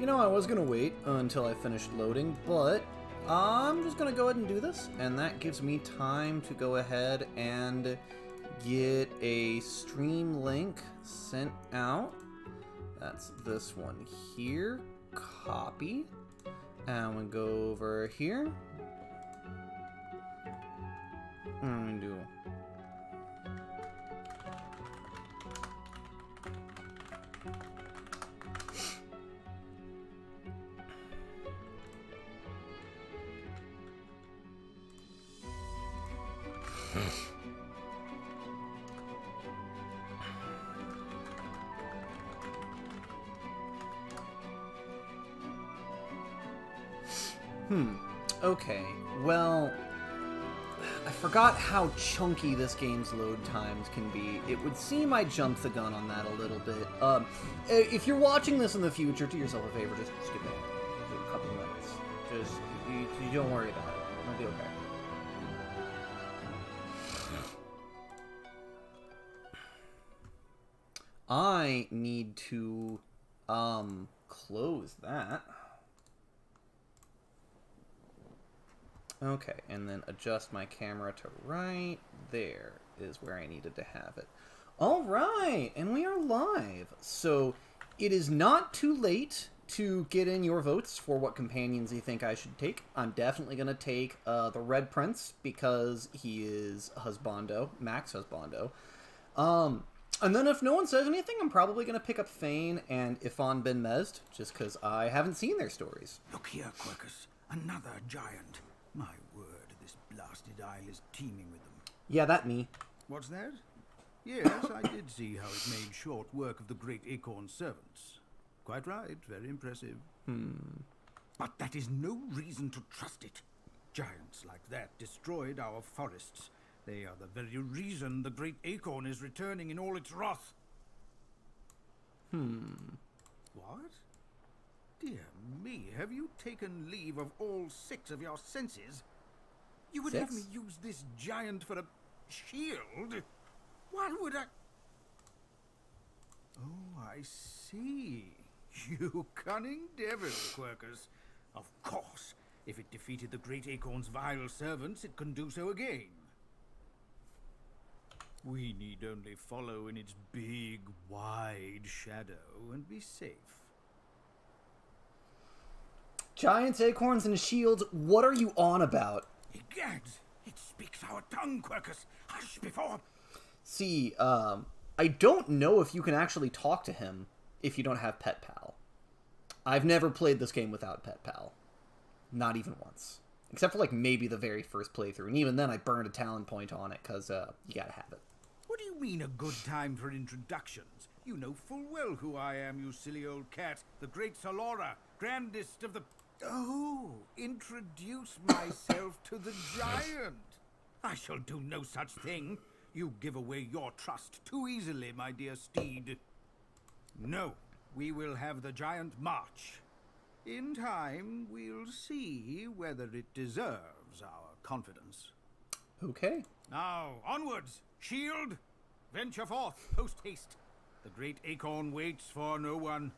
You know, I was going to wait until I finished loading, but I'm just going to go ahead and do this. And that gives me time to go ahead and get a stream link sent out. That's this one here. Copy. And we go over here. And we do... Okay, well, I forgot how chunky this game's load times can be. It would seem I jumped the gun on that a little bit. If you're watching this in the future, do yourself a favor, just give me a couple minutes. Just, you don't worry about it. It'll be okay. I need to, close that. Okay, and then adjust my camera to right there is where I needed to have it. Alright, and we are live. So, it is not too late to get in your votes for what companions you think I should take. I'm definitely going to take the Red Prince because he is husbando, Max husbando. And then if no one says anything, I'm probably going to pick up Thane and Ifan Ben Mezd, just because I haven't seen their stories. Look here, Quercus. Another giant. My word, this blasted isle is teeming with them. Yeah, that me. What's that? Yes, I did see how it made short work of the great Acorn servants. Quite right, very impressive. But that is no reason to trust it. Giants like that destroyed our forests. They are the very reason the great Acorn is returning in all its wrath. What? Dear me, have you taken leave of all 6 of your senses? You would have me use this giant for a shield? Why would I... Oh, I see. You cunning devil, Quercus. Of course, if it defeated the great Acorn's vile servants, it can do so again. We need only follow in its big, wide shadow and be safe. Giants, acorns, and shields, what are you on about? Egads! It speaks our tongue, Quercus! Hush before... See, I don't know if you can actually talk to him if you don't have Pet Pal. I've never played this game without Pet Pal. Not even once. Except for, like, maybe the very first playthrough, and even then I burned a talent point on it, because, you gotta have it. What do you mean, a good time for introductions? You know full well who I am, you silly old cat. The great Salora, grandest of the... Oh, introduce myself to the giant. I shall do no such thing. You give away your trust too easily, my dear steed. No, we will have the giant march. In time, we'll see whether it deserves our confidence. Okay. Now, onwards! Shield! Venture forth, post-haste. The great Acorn waits for no one.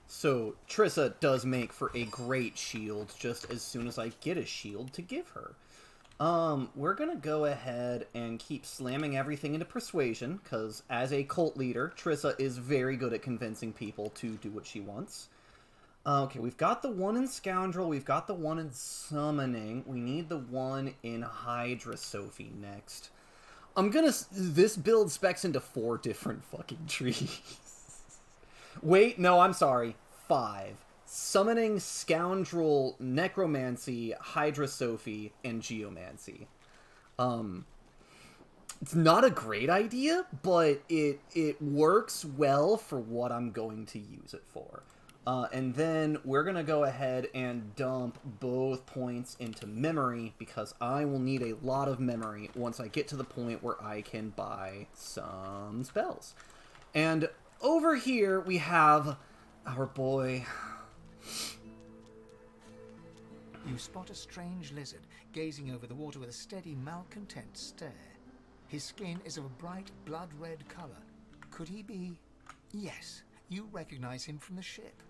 So, Trissa does make for a great shield just as soon as I get a shield to give her. We're gonna go ahead and keep slamming everything into persuasion, because as a cult leader, Trissa is very good at convincing people to do what she wants. Okay, we've got the one in Scoundrel, we've got the one in Summoning, we need the one in Hydra Sophie next. This build specs into 4 different fucking trees. Wait, no, I'm sorry. 5. Summoning, Scoundrel, Necromancy, Hydra Sophie, and Geomancy. It's not a great idea, but it works well for what I'm going to use it for. And then we're going to go ahead and dump both points into memory, because I will need a lot of memory once I get to the point where I can buy some spells. And over here we have our boy. You spot a strange lizard gazing over the water with a steady, malcontent stare. His skin is of a bright, blood-red color. Could he be... Yes, you recognize him from the ship.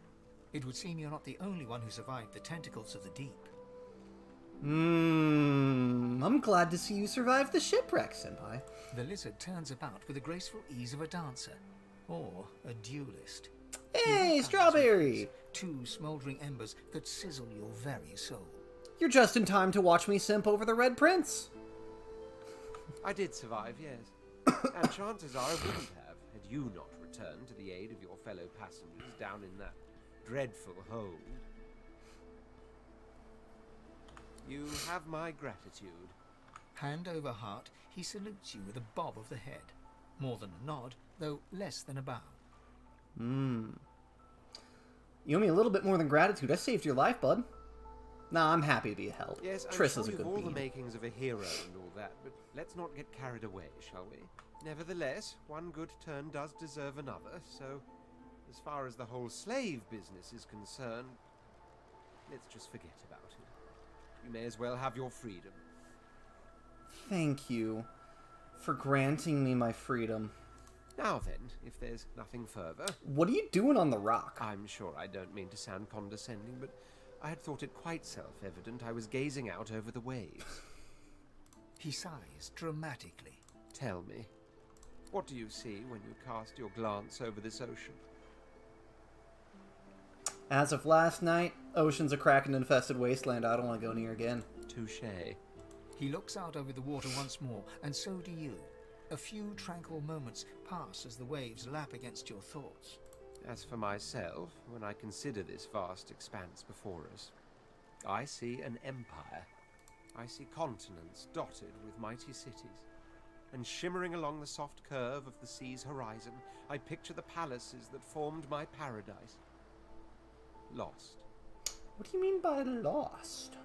It would seem you're not the only one who survived the tentacles of the deep. I'm glad to see you survived the shipwreck, Senpai. The lizard turns about with the graceful ease of a dancer, or a duelist. Hey, Strawberry! Two smouldering embers that sizzle your very soul. You're just in time to watch me simp over the Red Prince. I did survive, yes. And chances are I wouldn't have, had you not returned to the aid of your fellow passengers down in that dreadful hold. You have my gratitude. Hand over heart, he salutes you with a bob of the head. More than a nod, though less than a bow. You owe me a little bit more than gratitude. I saved your life, bud. Nah, I'm happy to be a help. Yes, I'm Trissa's sure a you've good all bean. the makings of a hero and all that, but let's not get carried away, shall we? Nevertheless, one good turn does deserve another, so as far as the whole slave business is concerned, let's just forget about it. You may as well have your freedom. Thank you for granting me my freedom. Now then, if there's nothing further, What are you doing on the rock? I'm sure I don't mean to sound condescending, but I had thought it quite self-evident I was gazing out over the waves. He sighs dramatically. Tell me, what do you see when you cast your glance over this ocean? As of last night, ocean's a kraken-infested wasteland I don't want to go near again. Touché. He looks out over the water once more, and so do you. A few tranquil moments pass as the waves lap against your thoughts. As for myself, when I consider this vast expanse before us, I see an empire. I see continents dotted with mighty cities. And shimmering along the soft curve of the sea's horizon, I picture the palaces that formed my paradise. Lost. What do you mean by lost?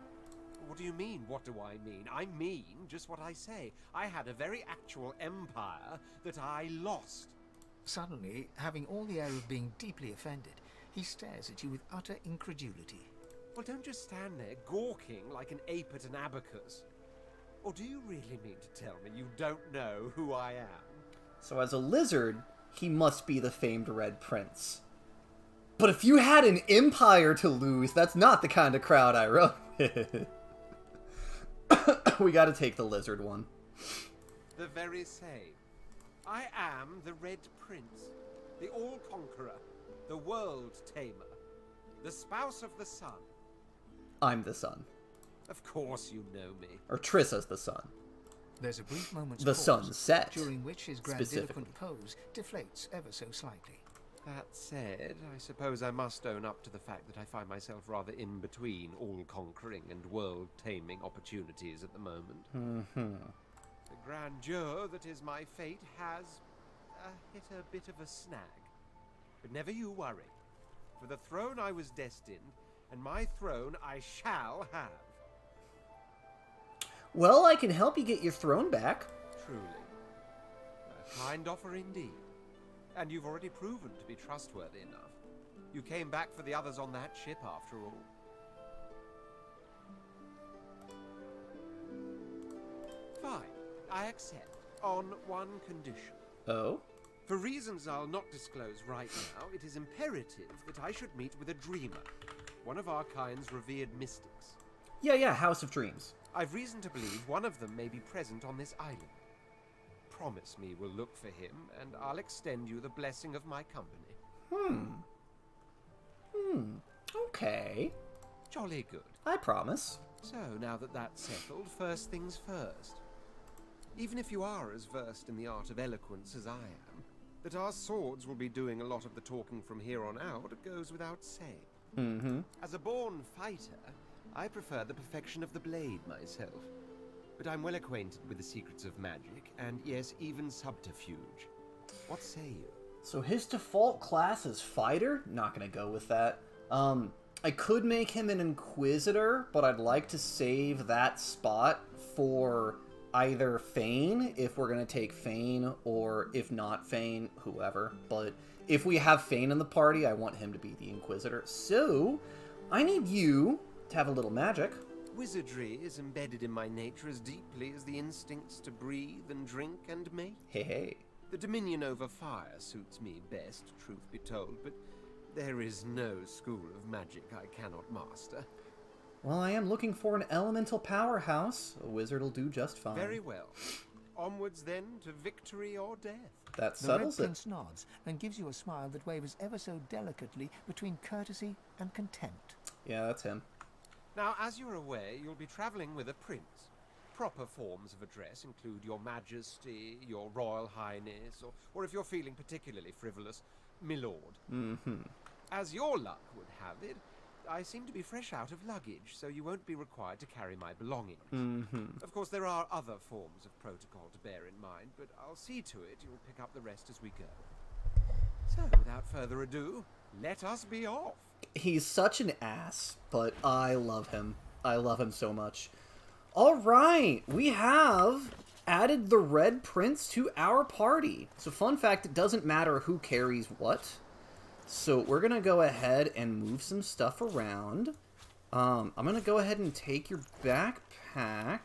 What do you mean, what do I mean? I mean just what I say. I had a very actual empire that I lost. Suddenly, having all the air of being deeply offended, he stares at you with utter incredulity. Well, don't just stand there gawking like an ape at an abacus. Or do you really mean to tell me you don't know who I am? So as a lizard, he must be the famed Red Prince. But if you had an empire to lose, that's not the kind of crowd I run with. We gotta take the lizard one. The very same. I am the Red Prince, the All-Conqueror, the World-Tamer, the spouse of the sun. I'm the sun. Of course you know me. Or Trissa's the sun. There's a brief moment's The pause, sunset, during which his specifically. grandiloquent pose deflates ever so slightly. That said, I suppose I must own up to the fact that I find myself rather in between all-conquering and world-taming opportunities at the moment. The grandeur that is my fate has hit a bit of a snag. But never you worry. For the throne I was destined, and my throne I shall have. Well, I can help you get your throne back. Truly. A kind offer indeed. And you've already proven to be trustworthy enough. You came back for the others on that ship, after all. Fine, I accept. On one condition. Oh? For reasons I'll not disclose right now, it is imperative that I should meet with a dreamer. One of our kind's revered mystics. Yeah, House of Dreams. I've reason to believe one of them may be present on this island. Promise me we'll look for him, and I'll extend you the blessing of my company. Okay. Jolly good. I promise. So, now that that's settled, first things first. Even if you are as versed in the art of eloquence as I am, that our swords will be doing a lot of the talking from here on out goes without saying. As a born fighter, I prefer the perfection of the blade myself. But I'm well acquainted with the secrets of magic, and yes, even subterfuge. What say you? So his default class is fighter? Not gonna go with that. I could make him an inquisitor, but I'd like to save that spot for either Fane, if we're gonna take Fane, or if not Fane, whoever. But if we have Fane in the party, I want him to be the inquisitor. So, I need you to have a little magic. Wizardry is embedded in my nature as deeply as the instincts to breathe and drink and mate. Hey. The dominion over fire suits me best, truth be told, but There is no school of magic I cannot master. Well, I am looking for an elemental powerhouse. A wizard will do just fine. Very well. Onwards then to victory or death. That The Red settles it. Prince nods and gives you a smile that wavers ever so delicately between courtesy and contempt. Yeah, that's him. Now, as you're aware, you'll be travelling with a prince. Proper forms of address include Your Majesty, Your Royal Highness, or if you're feeling particularly frivolous, Milord. Mm-hmm. As your luck would have it, I seem to be fresh out of luggage, so you won't be required to carry my belongings. Mm-hmm. Of course, there are other forms of protocol to bear in mind, but I'll see to it you'll pick up the rest as we go. So, without further ado, let us be off. He's such an ass, but I love him. I love him so much. All right, we have added the Red Prince to our party. So fun fact, it doesn't matter who carries what. So we're going to go ahead and move some stuff around. I'm going to go ahead and take your backpack.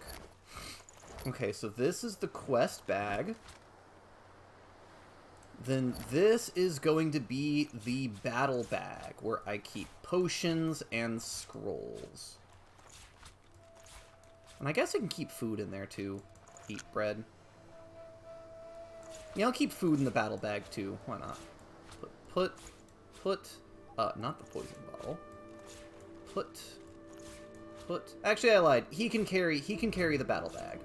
Okay, so this is the quest bag. Then this is going to be the battle bag, where I keep potions and scrolls. And I guess I can keep food in there, too. Eat bread. Yeah, I'll keep food in the battle bag, too. Why not? Not the poison bottle. Actually, I lied. He can carry the battle bag.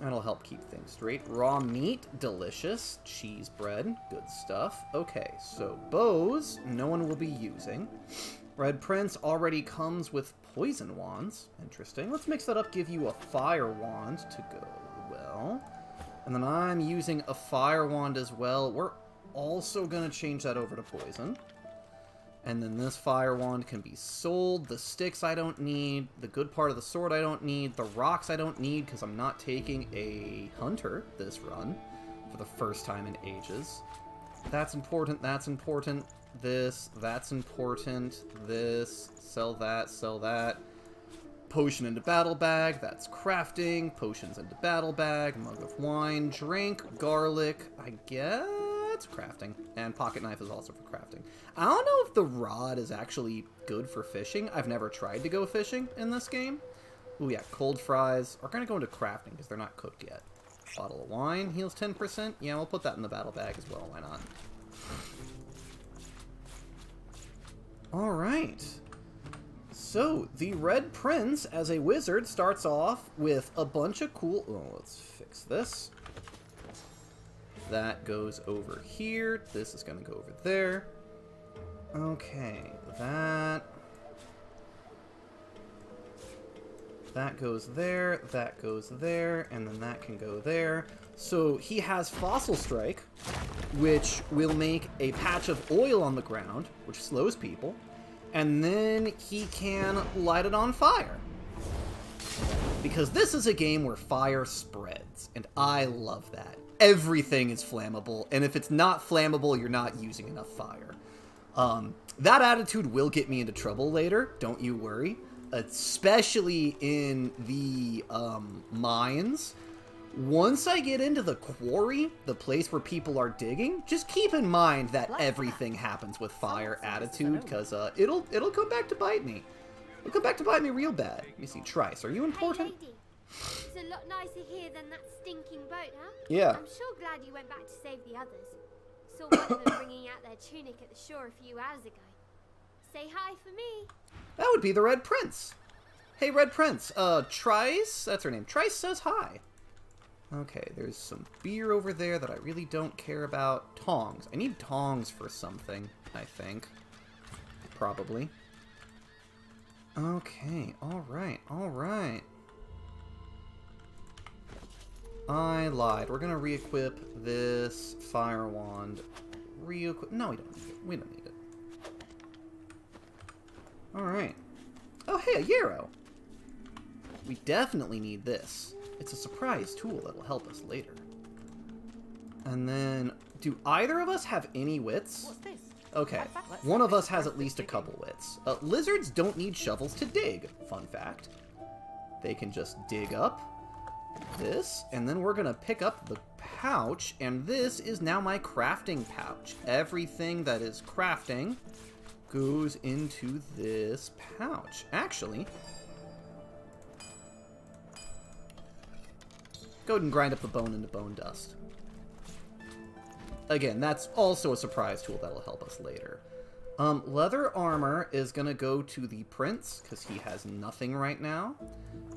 That'll help keep things straight. Raw meat, delicious. Cheese bread, good stuff. Okay, so bows, no one will be using. Red Prince already comes with poison wands. Interesting. Let's mix that up, give you a fire wand to go well. And then I'm using a fire wand as well. We're also going to change that over to poison. And then this fire wand can be sold. The sticks I don't need. The good part of the sword I don't need. The rocks I don't need because I'm not taking a hunter this run for the first time in ages. That's important. That's important. This. That's important. This. Sell that. Sell that. Potion into battle bag. That's crafting. Potions into battle bag. Mug of wine. Drink. Garlic. I guess it's crafting. And pocket knife is also for crafting. I don't know if the rod is actually good for fishing. I've never tried to go fishing in this game. Ooh, yeah, cold fries. We're going to go into crafting because they're not cooked yet. Bottle of wine heals 10%. Yeah, we'll put that in the battle bag as well. Why not? Alright. So, the Red Prince, as a wizard, starts off with a bunch of cool... Oh, let's fix this. That goes over here. This is going to go over there. Okay, that goes there, that goes there, and then that can go there. So he has Fossil Strike, which will make a patch of oil on the ground, which slows people, and then he can light it on fire. Because this is a game where fire spreads, and I love that. Everything is flammable, and if it's not flammable, you're not using enough fire. That attitude will get me into trouble later, don't you worry. Especially in the mines. Once I get into the quarry, the place where people are digging, just keep in mind that everything happens with fire attitude, because it'll come back to bite me. It'll come back to bite me real bad. Let me see, Trice, are you important? Hey, lady. It's a lot nicer here than that stinking boat, huh? Yeah. I'm sure glad you went back to save the others. Saw one of them bringing out their tunic at the shore a few hours ago. Say hi for me. That would be the Red Prince. Hey, Red Prince. Trice, that's her name. Trice says hi. Okay, there's some beer over there that I really don't care about. Tongs. I need tongs for something, I think. Probably. Okay, alright, alright. I lied. We're gonna re-equip this fire wand. Re-equip... No, we don't need it. We don't need it. Alright. Oh, hey, a Yarrow! We definitely need this. It's a surprise tool that'll help us later. And then... Do either of us have any wits? What's this? Okay. One of us has at least a couple wits. Lizards don't need shovels to dig. Fun fact. They can just dig up. this, and then we're gonna pick up the pouch, and this is now my crafting pouch. Everything that is crafting goes into this pouch. Actually, go ahead and grind up the bone into bone dust. Again, that's also a surprise tool that'll help us later. Leather armor is gonna go to the prince, because he has nothing right now.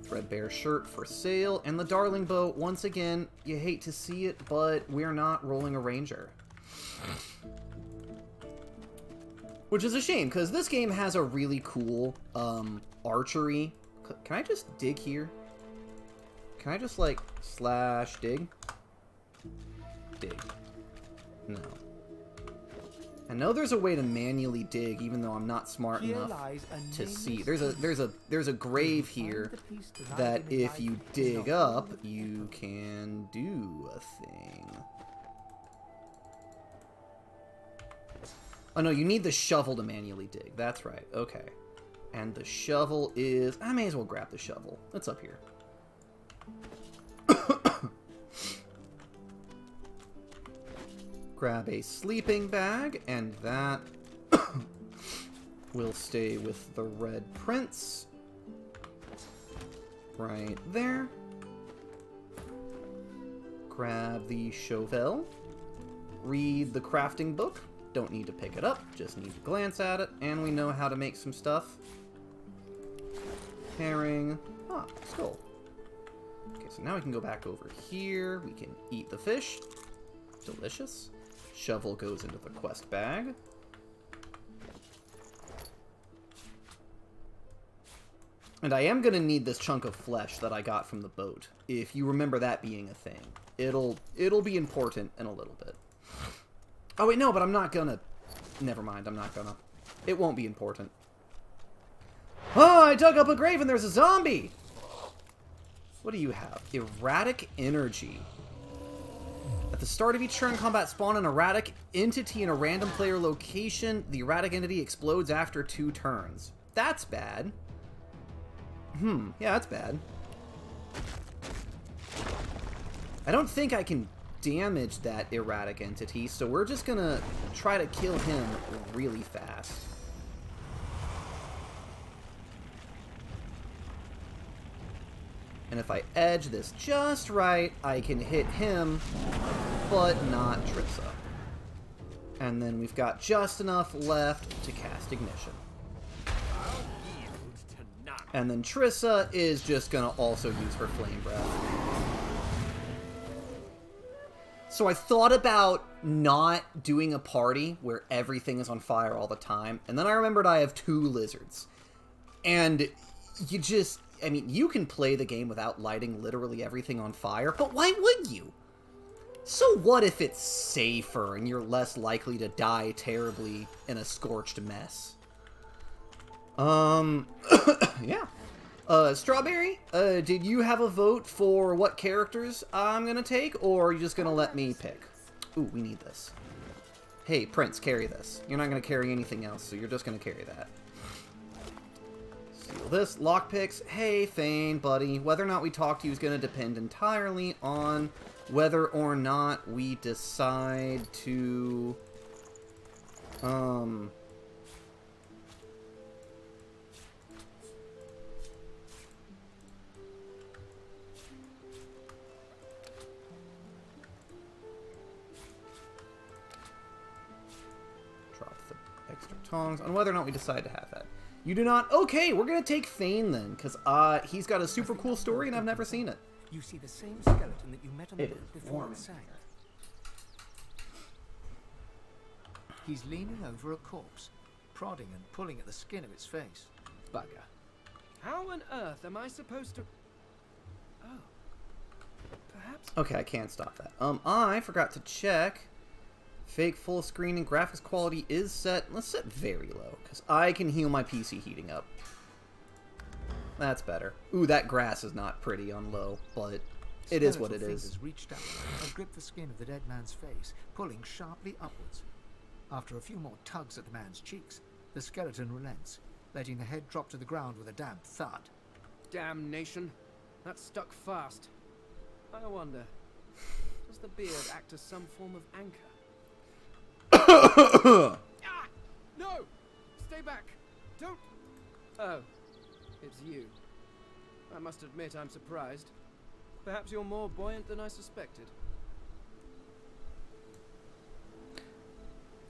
Threadbare shirt for sale, and the darling bow, once again, you hate to see it, but we're not rolling a ranger. Which is a shame, because this game has a really cool, archery. Can I just dig here? Can I just, like, slash dig? Dig. No. I know there's a way to manually dig, even though I'm not smart enough to see. There's a grave here that if you dig up, you can do a thing. Oh no, you need the shovel to manually dig. That's right. Okay. And the shovel is... I may as well grab the shovel. It's up here. Grab a sleeping bag, and that will stay with the red prince. Right there. Grab the shovel. Read the crafting book. Don't need to pick it up, just need to glance at it, and we know how to make some stuff. Herring. Ah, skull. Okay, so now we can go back over here. We can eat the fish. Delicious. Shovel goes into the quest bag. And I am going to need this chunk of flesh that I got from the boat, if you remember that being a thing. It'll be important in a little bit. Oh wait, no, but I'm not gonna... Never mind, I'm not gonna. It won't be important. Oh, I dug up a grave and there's a zombie! What do you have? Erratic energy. At the start of each turn, combat spawn an erratic entity in a random player location. The erratic entity explodes after 2 turns. That's bad. Yeah, that's bad. I don't think I can damage that erratic entity, so we're just gonna try to kill him really fast. And if I edge this just right, I can hit him, but not Trissa. And then we've got just enough left to cast Ignition. And then Trissa is just gonna also use her Flame Breath. So I thought about not doing a party where everything is on fire all the time, and then I remembered I have 2 lizards. And you just... I mean, you can play the game without lighting literally everything on fire, but why would you? So what if it's safer and you're less likely to die terribly in a scorched mess? Yeah. Strawberry, did you have a vote for what characters I'm gonna take, or are you just gonna let me pick? Ooh, we need this. Hey, Prince, carry this. You're not gonna carry anything else, so you're just gonna carry that. Seal this. Lockpicks. Hey, Thane, buddy. Whether or not we talk to you is gonna depend entirely on whether or not we decide to, drop the extra tongs on whether or not we decide to have that. You do not? Okay, we're gonna take Thane then, because he's got a super cool story and I've never seen it. You see the same skeleton that you met on the boat before it sank. He's leaning over a corpse, prodding and pulling at the skin of its face. Bugger. How on earth am I supposed to... Oh. Perhaps... Okay, I can't stop that. I forgot to check. Fake full screen and graphics quality is set. Let's set very low, because I can heal my PC heating up. That's better. Ooh, that grass is not pretty on low, but it is what it is. Reached out and gripped the skin of the dead man's face, pulling sharply upwards. After a few more tugs at the man's cheeks, the skeleton relents, letting the head drop to the ground with a damp thud. Damnation. That stuck fast. I wonder, does the beard act as some form of anchor? Ah! No! Stay back! Don't... Oh, it's you. I must admit I'm surprised. Perhaps you're more buoyant than I suspected.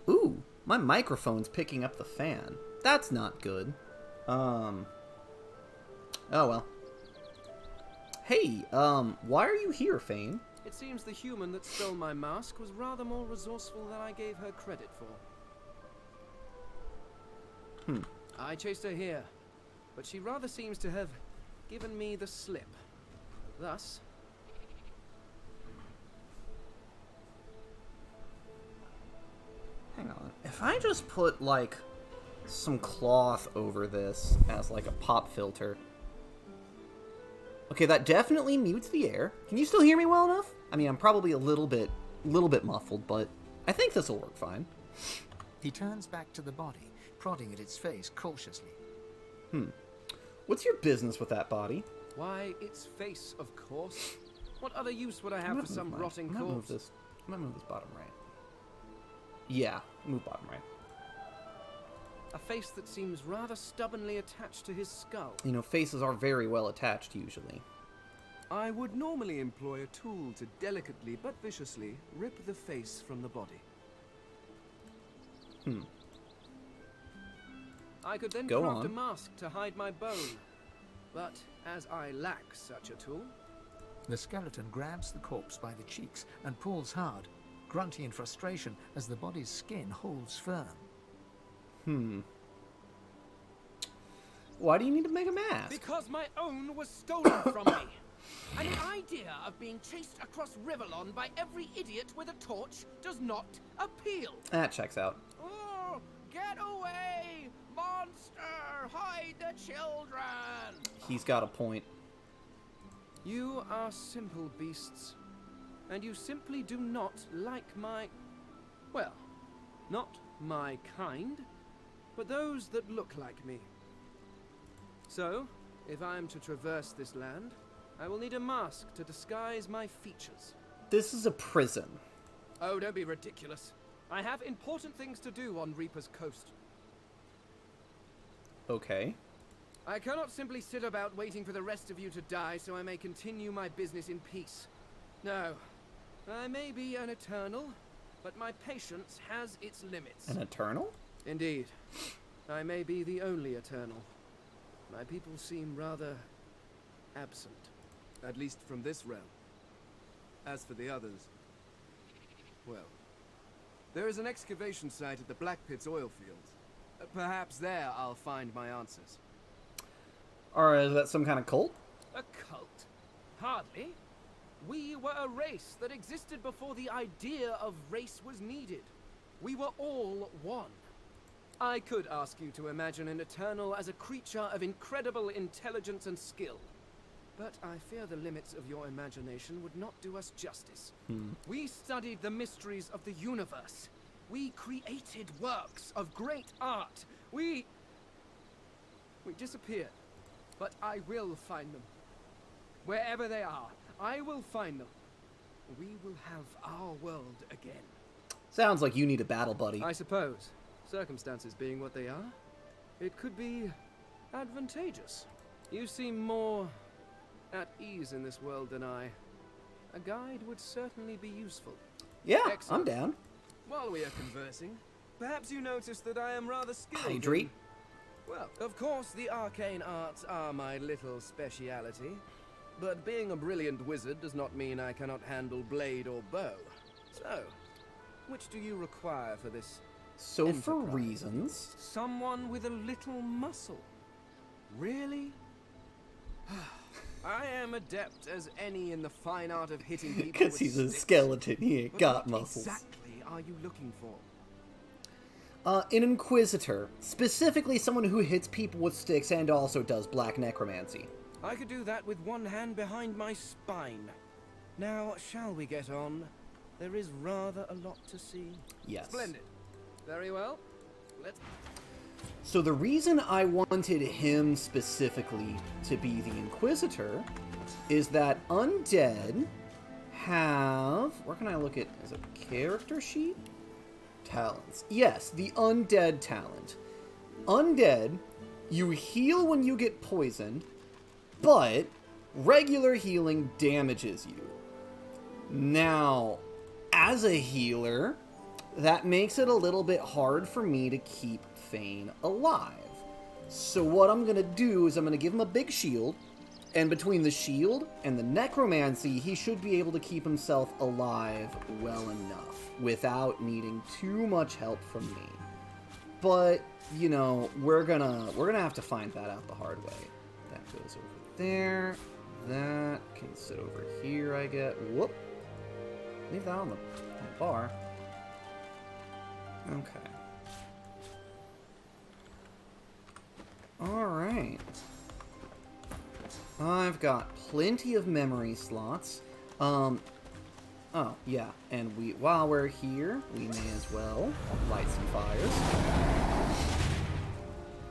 Ooh, my microphone's picking up the fan. That's not good. Oh well. Hey, why are you here, Fane? It seems the human that stole my mask was rather more resourceful than I gave her credit for. I chased her here, but she rather seems to have given me the slip. Thus... Hang on. If I just put, like, some cloth over this as, like, a pop filter... Okay, that definitely mutes the air. Can you still hear me well enough? I mean, I'm probably a little bit muffled, but I think this will work fine. He turns back to the body, prodding at its face cautiously. What's your business with that body? Why, its face, of course. What other use would I have for some rotting corpse? I'm gonna move this bottom right. Yeah, move bottom right. A face that seems rather stubbornly attached to his skull. You know, faces are very well attached, usually. I would normally employ a tool to delicately but viciously rip the face from the body. I could then Go craft on. a mask to hide my bone. But as I lack such a tool... The skeleton grabs the corpse by the cheeks and pulls hard, grunting in frustration as the body's skin holds firm. Why do you need to make a mask? Because my own was stolen from me. And the idea of being chased across Rivellon by every idiot with a torch does not appeal. That checks out. Oh, get away! Monster! Hide the children! He's got a point. You are simple beasts. And you simply do not like my... Well, not my kind, but those that look like me. So, if I am to traverse this land, I will need a mask to disguise my features. This is a prison. Oh, don't be ridiculous. I have important things to do on Reaper's Coast. Okay. I cannot simply sit about waiting for the rest of you to die so I may continue my business in peace. No. I may be an eternal, but my patience has its limits. An eternal? Indeed. I may be the only eternal. My people seem rather absent. At least from this realm. As for the others, well, there is an excavation site at the Black Pit's oil fields. Perhaps there I'll find my answers. Or is that some kind of cult? A cult? Hardly. We were a race that existed before the idea of race was needed. We were all one. I could ask you to imagine an Eternal as a creature of incredible intelligence and skill. But I fear the limits of your imagination would not do us justice. We studied the mysteries of the universe. We created works of great art. We disappeared. But I will find them. Wherever they are, I will find them. We will have our world again. Sounds like you need a battle buddy. I suppose, circumstances being what they are, it could be advantageous. You seem more at ease in this world than I. A guide would certainly be useful. Yeah, Excellent. I'm down. While we are conversing, perhaps you notice that I am rather skilled Hydrate. in... Well, of course, the arcane arts are my little speciality. But being a brilliant wizard does not mean I cannot handle blade or bow. So, which do you require for this So for enterprise? reasons... Someone with a little muscle. Really? I am adept as any in the fine art of hitting people Because with he's a sticks. skeleton, he ain't But got what muscles. exactly are you looking for? An Inquisitor. Specifically someone who hits people with sticks and also does black necromancy. I could do that with one hand behind my spine. Now, shall we get on? There is rather a lot to see. Yes. Splendid. Very well. Let's... So the reason I wanted him specifically to be the Inquisitor is that undead have... Where can I look at... Is it a character sheet? Talents. Yes, the undead talent. Undead, you heal when you get poisoned, but regular healing damages you. Now, as a healer, that makes it a little bit hard for me to keep Thane alive. So what I'm going to do is I'm going to give him a big shield, and between the shield and the necromancy, he should be able to keep himself alive well enough without needing too much help from me. But, you know, we're gonna have to find that out the hard way. That goes over there. That can sit over here, I get. Whoop. Leave that on the bar. Okay. Alright. I've got plenty of memory slots. Oh, yeah, and while we're here, we may as well light some fires.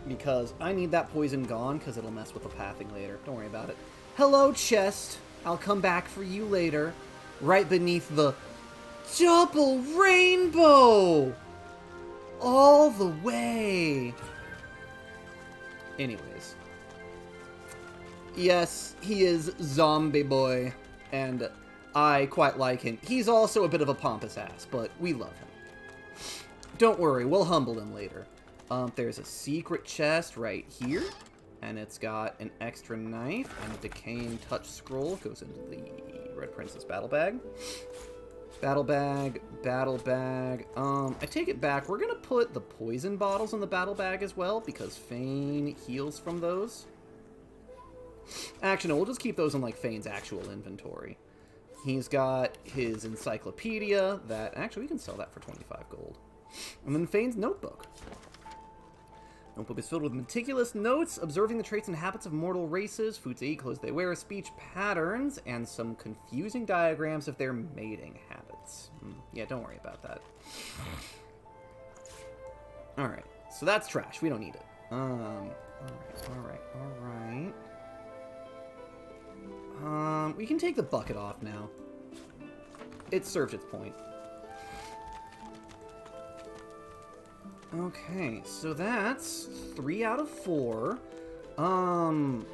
Because I need that poison gone, because it'll mess with the pathing later. Don't worry about it. Hello, chest. I'll come back for you later. Right beneath the double rainbow! All the way! Anyways. Yes, he is Zombie Boy, and I quite like him. He's also a bit of a pompous ass, but we love him. Don't worry, we'll humble him later. There's a secret chest right here, and it's got an extra knife and a decaying touch scroll. Goes into the Red Princess battle bag. Battle bag, battle bag. I take it back. We're gonna put the poison bottles in the battle bag as well, because Fane heals from those. Actually, no, we'll just keep those in, like, Fane's actual inventory. He's got his encyclopedia that... Actually, we can sell that for 25 gold. And then Fane's notebook. Notebook is filled with meticulous notes, observing the traits and habits of mortal races, foods they eat, clothes they wear, speech patterns, and some confusing diagrams of their mating habits. Yeah, don't worry about that. Alright, so that's trash. We don't need it. Alright. We can take the bucket off now. It served its point. Okay, so that's 3 out of 4. I'm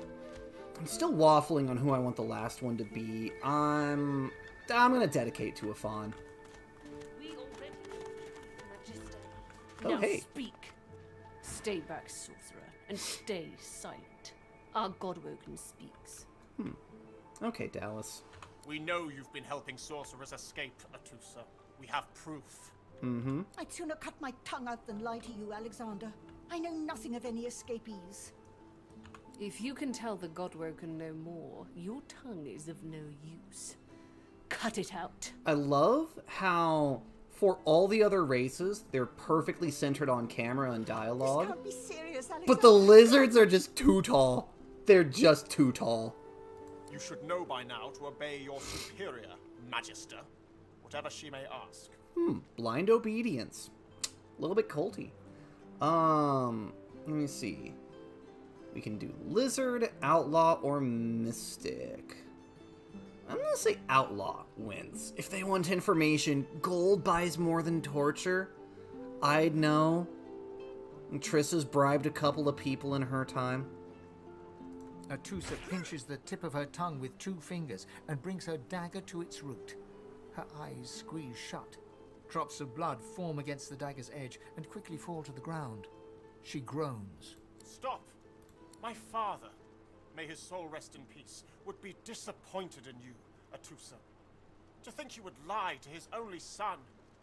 still waffling on who I want the last one to be. I'm gonna dedicate to a fawn. Oh, now hey. speak. Stay back, sorcerer, and stay silent. Our Godwoken speaks. Okay, Dallas. We know you've been helping sorcerers escape, Atusa. We have proof. I'd sooner cut my tongue out than lie to you, Alexander. I know nothing of any escapees. If you can tell the Godwoken no more, your tongue is of no use. Cut it out. I love how, for all the other races, they're perfectly centered on camera and dialogue. This can't be serious, Alexander. But the lizards are just too tall. They're just too tall. You should know by now to obey your superior, Magister, whatever she may ask. Blind obedience. A little bit culty. Let me see. We can do lizard, outlaw, or mystic. I'm gonna say outlaw wins. If they want information, gold buys more than torture. I'd know. And Trissa's bribed a couple of people in her time. Atusa pinches the tip of her tongue with 2 fingers and brings her dagger to its root. Her eyes squeeze shut. Drops of blood form against the dagger's edge and quickly fall to the ground. She groans. Stop! My father, may his soul rest in peace, would be disappointed in you, Atusa. To think you would lie to his only son,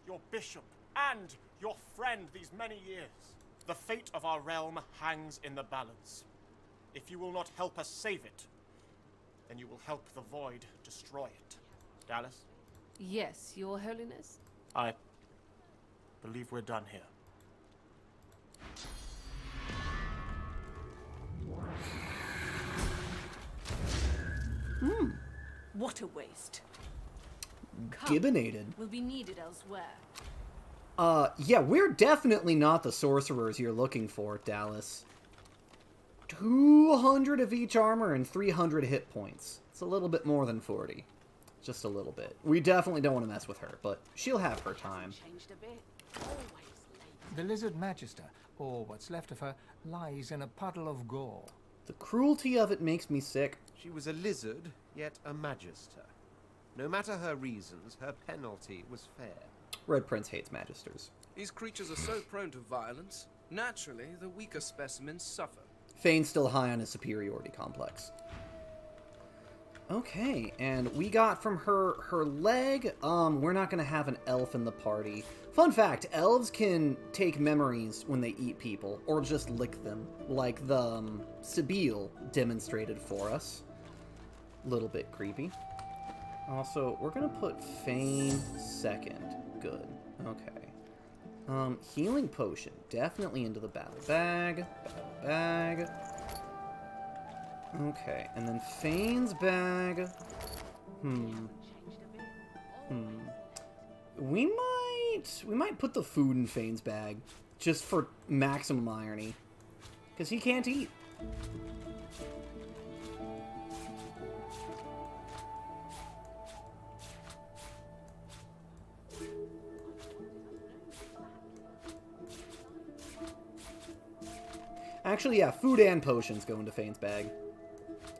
your bishop, and your friend these many years. The fate of our realm hangs in the balance. If you will not help us save it, then you will help the Void destroy it. Dallas? Yes, Your Holiness? I believe we're done here. What a waste. Gibbinated. Will be needed elsewhere. Yeah, we're definitely not the sorcerers you're looking for, Dallas. 200 of each armor and 300 hit points. It's a little bit more than 40. Just a little bit. We definitely don't want to mess with her, but she'll have her time. The lizard magister, or what's left of her, lies in a puddle of gore. The cruelty of it makes me sick. She was a lizard, yet a magister. No matter her reasons, her penalty was fair. Red Prince hates magisters. These creatures are so prone to violence. Naturally, the weaker specimens suffer. Fane's still high on his superiority complex. Okay, and we got from her leg, we're not gonna have an elf in the party. Fun fact, elves can take memories when they eat people, or just lick them, like the Sibyl demonstrated for us. Little bit creepy. Also, we're gonna put Fane second. Good. Okay. Healing potion. Definitely into the battle bag. Battle bag. Okay, and then Fane's bag. We might put the food in Fane's bag, just for maximum irony. Because he can't eat. Actually, yeah, food and potions go into Fane's bag.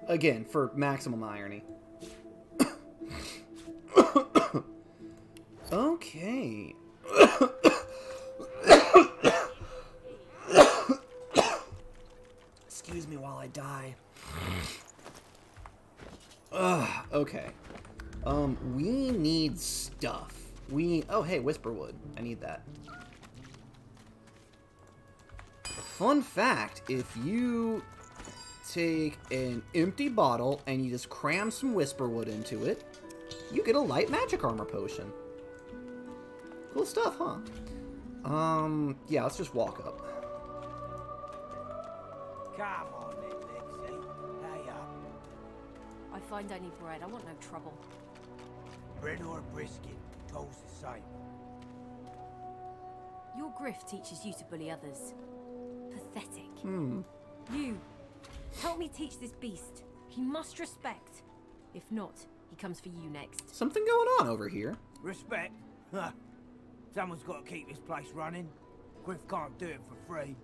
Again, for maximum irony. Okay. Excuse me while I die. Okay. We need stuff. Oh, hey, Whisperwood. I need that. Fun fact, if you take an empty bottle and you just cram some Whisperwood into it, you get a light magic armor potion. Cool stuff, huh? Yeah, let's just walk up. Come on, then, Lexi. Hey up. I find I need bread. I want no trouble. Bread or brisket, goes the same. Your grift teaches you to bully others. Pathetic. You, help me teach this beast. He must respect. If not, he comes for you next. Something going on over here. Respect? Huh. Someone's got to keep this place running. Griff can't do it for free.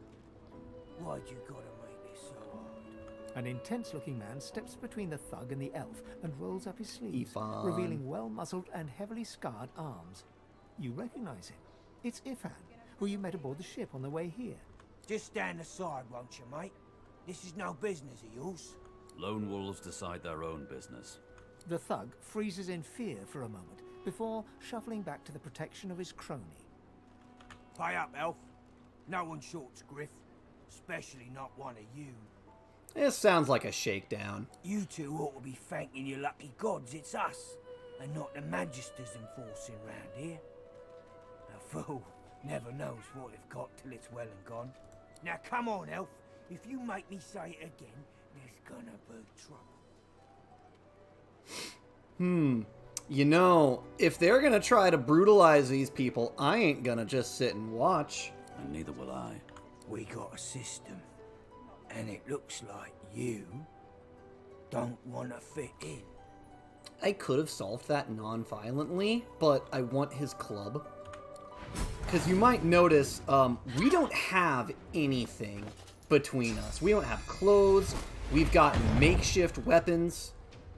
Why'd you gotta make this so hard? An intense-looking man steps between the thug and the elf and rolls up his sleeves, Ifan. revealing well-muscled and heavily scarred arms. You recognize him. It's Ifan, who you met aboard the ship on the way here. Just stand aside, won't you, mate? This is no business of yours. Lone wolves decide their own business. The thug freezes in fear for a moment before shuffling back to the protection of his crony. Pay up, elf. No one shorts Griff, especially not one of you. This sounds like a shakedown. You two ought to be thanking your lucky gods it's us, and not the magisters enforcing round here. A fool never knows what they've got till it's well and gone. Now come on, elf. If you make me say it again, there's gonna be trouble. You know, if they're gonna try to brutalize these people, I ain't gonna just sit and watch. And neither will I. We got a system, and it looks like you don't want to fit in. I could have solved that non-violently, but I want his club. Because you might notice, we don't have anything between us. We don't have clothes. We've got makeshift weapons.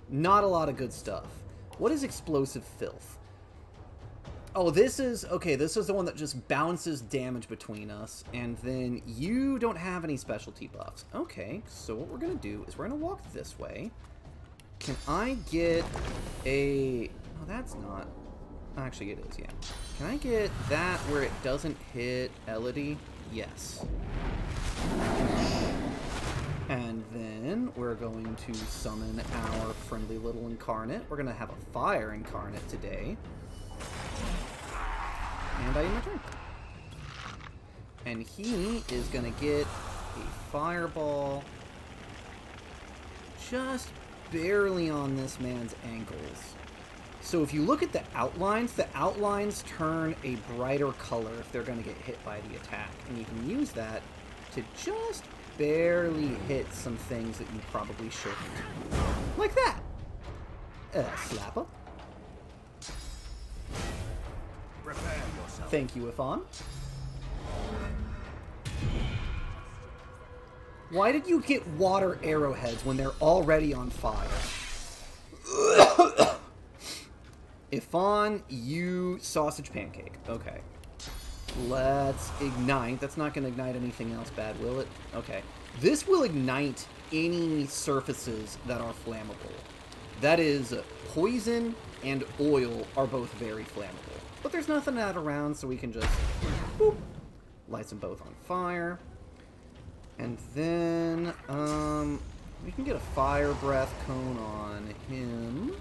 Not a lot of good stuff. What is explosive filth? Oh, this is the one that just bounces damage between us. And then you don't have any specialty buffs. Okay, so what we're going to do is we're going to walk this way. Can I get a... Oh, that's not... Actually, it is, yeah. Can I get that where it doesn't hit Elodie? Yes. And then we're going to summon our friendly little incarnate. We're going to have a fire incarnate today. And I end my turn. And he is going to get a fireball just barely on this man's ankles. So if you look at the outlines turn a brighter color if they're going to get hit by the attack. And you can use that to just barely hit some things that you probably shouldn't. Like that. Slapper. Thank you, Ifan. Why did you get water arrowheads when they're already on fire? Ifan, you sausage pancake. Okay. Let's ignite. That's not going to ignite anything else bad, will it? Okay. This will ignite any surfaces that are flammable. That is, poison and oil are both very flammable. But there's nothing that around, so we can just boop, light them both on fire. And then, we can get a fire breath cone on him.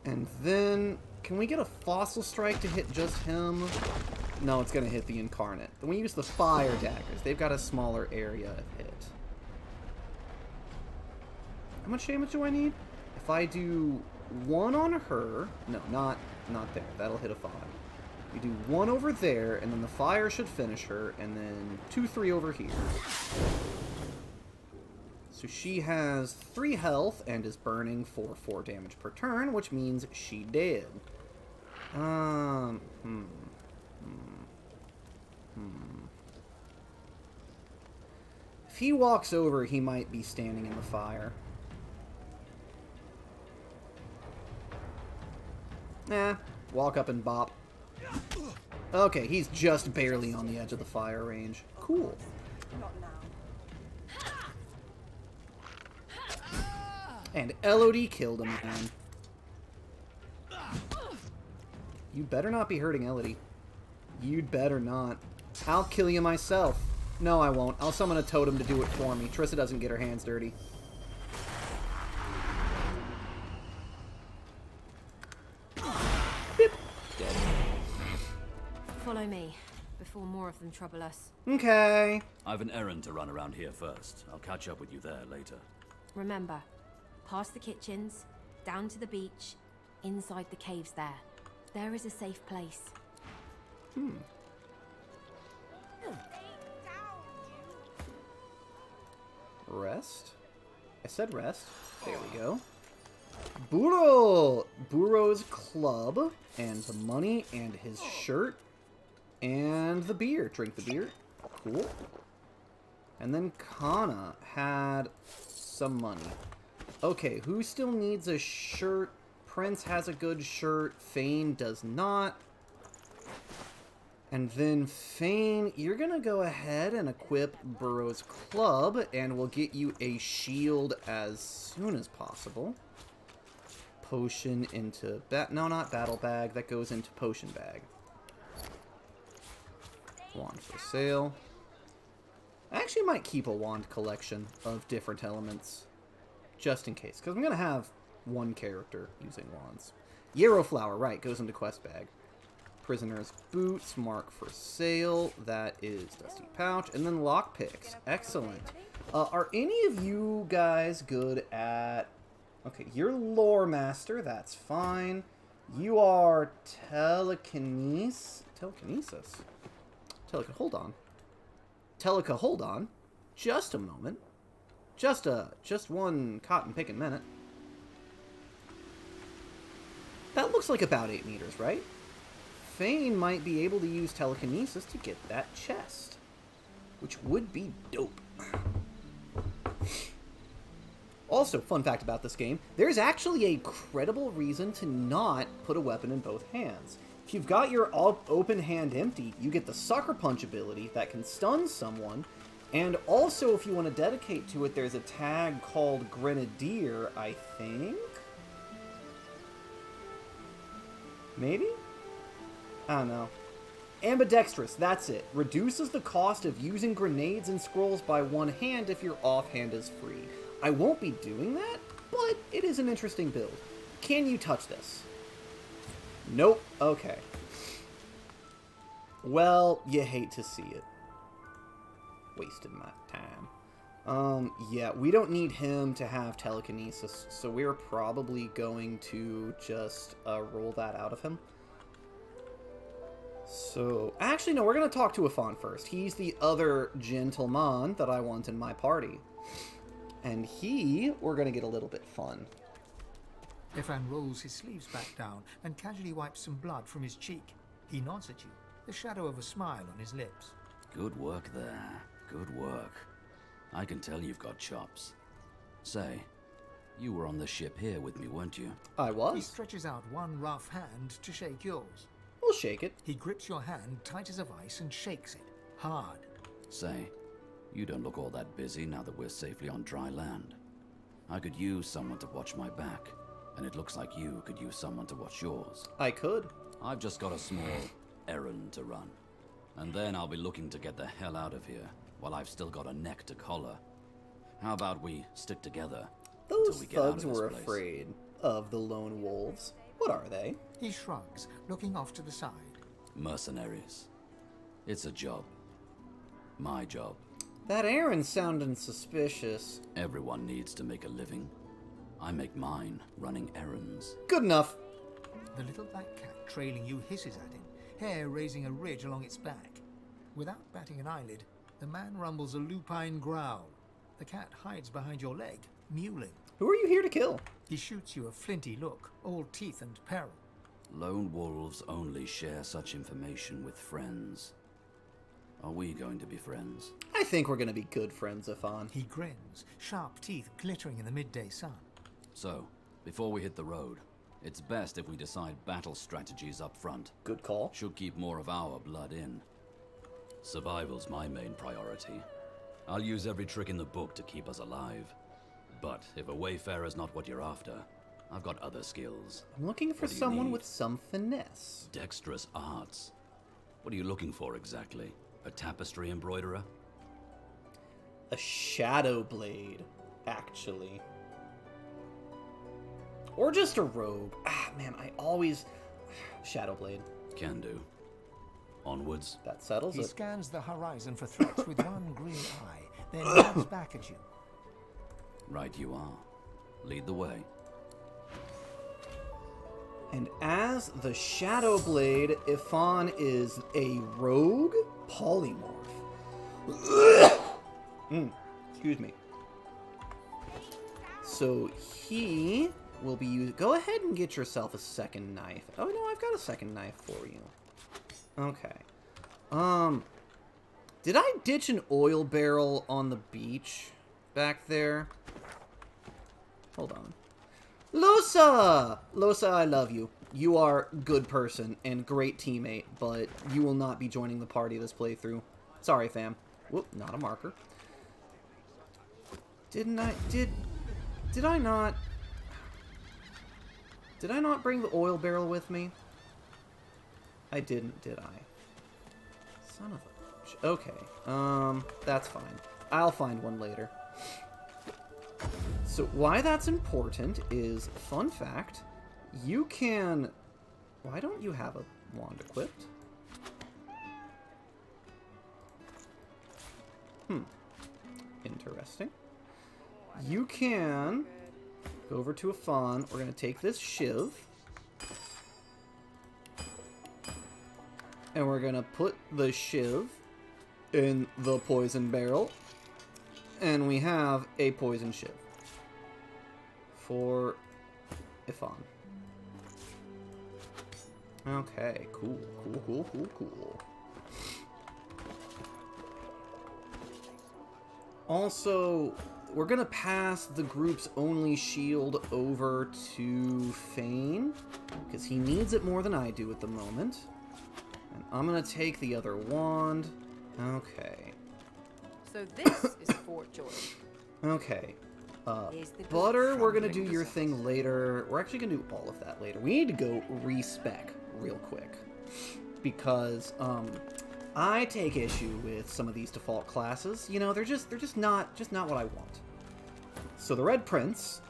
And then, can we get a fossil strike to hit just him? No, it's gonna hit the incarnate. Then we use the fire daggers. They've got a smaller area of hit. How much damage do I need? If I do 1 on her, no, not there. That'll hit a 5. We do 1 over there, and then the fire should finish her, and then 2, 3 over here. So she has 3 health and is burning for 4 damage per turn, which means she dead. If he walks over, he might be standing in the fire. Nah, walk up and bop. Okay, he's just barely on the edge of the fire range. Cool. And LOD killed him again. You'd better not be hurting Elodie. You'd better not. I'll kill you myself. No, I won't. I'll summon a totem to do it for me. Trissa doesn't get her hands dirty. Beep. Dead. Follow me, before more of them trouble us. Okay. I've an errand to run around here first. I'll catch up with you there later. Remember, past the kitchens, down to the beach, inside the caves there. There is a safe place. Rest? I said rest. There we go. Burro! Burro's club, and the money, and his shirt, and the beer. Drink the beer. Cool. And then Kana had some money. Okay, who still needs a shirt? Prince has a good shirt. Fane does not. And then Fane, you're gonna go ahead and equip Burro's club, and we'll get you a shield as soon as possible. Potion into... no, not battle bag. That goes into potion bag. Wand for sale. I actually might keep a wand collection of different elements. Just in case. Because I'm going to have one character using wands. Yarrow flower, right. Goes into quest bag. Prisoner's boots. Mark for sale. That is dusty pouch. And then lockpicks. Excellent. Are any of you guys good at... Okay, you're lore master. That's fine. You are telekinesis. Hold on. Teleka, hold on. Just a moment. Just one cotton picking minute. That looks like about 8 meters, right? Fane might be able to use telekinesis to get that chest. Which would be dope. Also, fun fact about this game, there's actually a credible reason to not put a weapon in both hands. If you've got your open hand empty, you get the Sucker Punch ability that can stun someone, and also if you want to dedicate to it, there's a tag called Grenadier, I think? Maybe? I don't know. Ambidextrous, that's it. Reduces the cost of using grenades and scrolls by one hand if your offhand is free. I won't be doing that, but it is an interesting build. Can you touch this? Nope. Okay. Well, you hate to see it. Wasted my time. Yeah, we don't need him to have telekinesis, so we're probably going to just roll that out of him. So, actually, no, we're going to talk to Ifan first. He's the other gentleman that I want in my party. And we're going to get a little bit fun. Ifan rolls his sleeves back down and casually wipes some blood from his cheek. He nods at you, the shadow of a smile on his lips. Good work there. Good work. I can tell you've got chops. Say, you were on the ship here with me, weren't you? I He was. stretches out one rough hand to shake yours. We'll shake it. He grips your hand tight as a vice and shakes it, hard. Say, you don't look all that busy now that we're safely on dry land. I could use someone to watch my back, and it looks like you could use someone to watch yours. I could. I've just got a small errand to run. And then I'll be looking to get the hell out of here, while I've still got a neck to collar. How about we stick together until Those we get out of thugs this were place? afraid of the lone wolves. What are they? He shrugs, looking off to the side. Mercenaries. It's a job. My job. That errand sounded suspicious. Everyone needs to make a living. I make mine running errands. Good enough. The little black cat trailing you hisses at him, hair raising a ridge along its back. Without batting an eyelid, the man rumbles a lupine growl. The cat hides behind your leg, mewling. Who are you here to kill? He shoots you a flinty look, all teeth and peril. Lone wolves only share such information with friends. Are we going to be friends? I think we're gonna be good friends, Ifan. He grins, sharp teeth glittering in the midday sun. So, before we hit the road, it's best if we decide battle strategies up front. Good call. Should keep more of our blood in. Survival's my main priority. I'll use every trick in the book to keep us alive. But if a wayfarer's not what you're after, I've got other skills. I'm looking for What do you someone need? with some finesse. Dexterous arts. What are you looking for exactly? A tapestry embroiderer? A shadow blade, actually. Or just a rogue. Ah, man, I always... Shadow blade. Can do. Onwards. That settles He it. scans the horizon for threats with one green eye, then nods back at you. Right you are. Lead the way. And as the Shadow Blade, Ifan is a rogue polymorph. Excuse me. So he will be used. Go ahead and get yourself a second knife. Oh no, I've got a second knife for you. Okay. Did I ditch an oil barrel on the beach back there? Hold on. Losa! Losa, I love you. You are a good person and great teammate, but you will not be joining the party this playthrough. Sorry, fam. Whoop, not a marker. Did I not bring the oil barrel with me? I didn't, did I? Son of a bitch. Okay, that's fine. I'll find one later. So why that's important is, fun fact, you can... Why don't you have a wand equipped? Interesting. You can go over to a fawn. We're going to take this shiv. And we're going to put the shiv in the poison barrel. And we have a poison shiv. For Ifan. Okay, cool. Also, we're gonna pass the group's only shield over to Fane, because he needs it more than I do at the moment. And I'm gonna take the other wand. Okay. So this is Fort George. Okay. Here's the Butter, door we're gonna do crumbling your results. thing later. We're actually gonna do all of that later. We need to go respec real quick. Because, I take issue with some of these default classes. You know, they're just not what I want. So the Red Prince.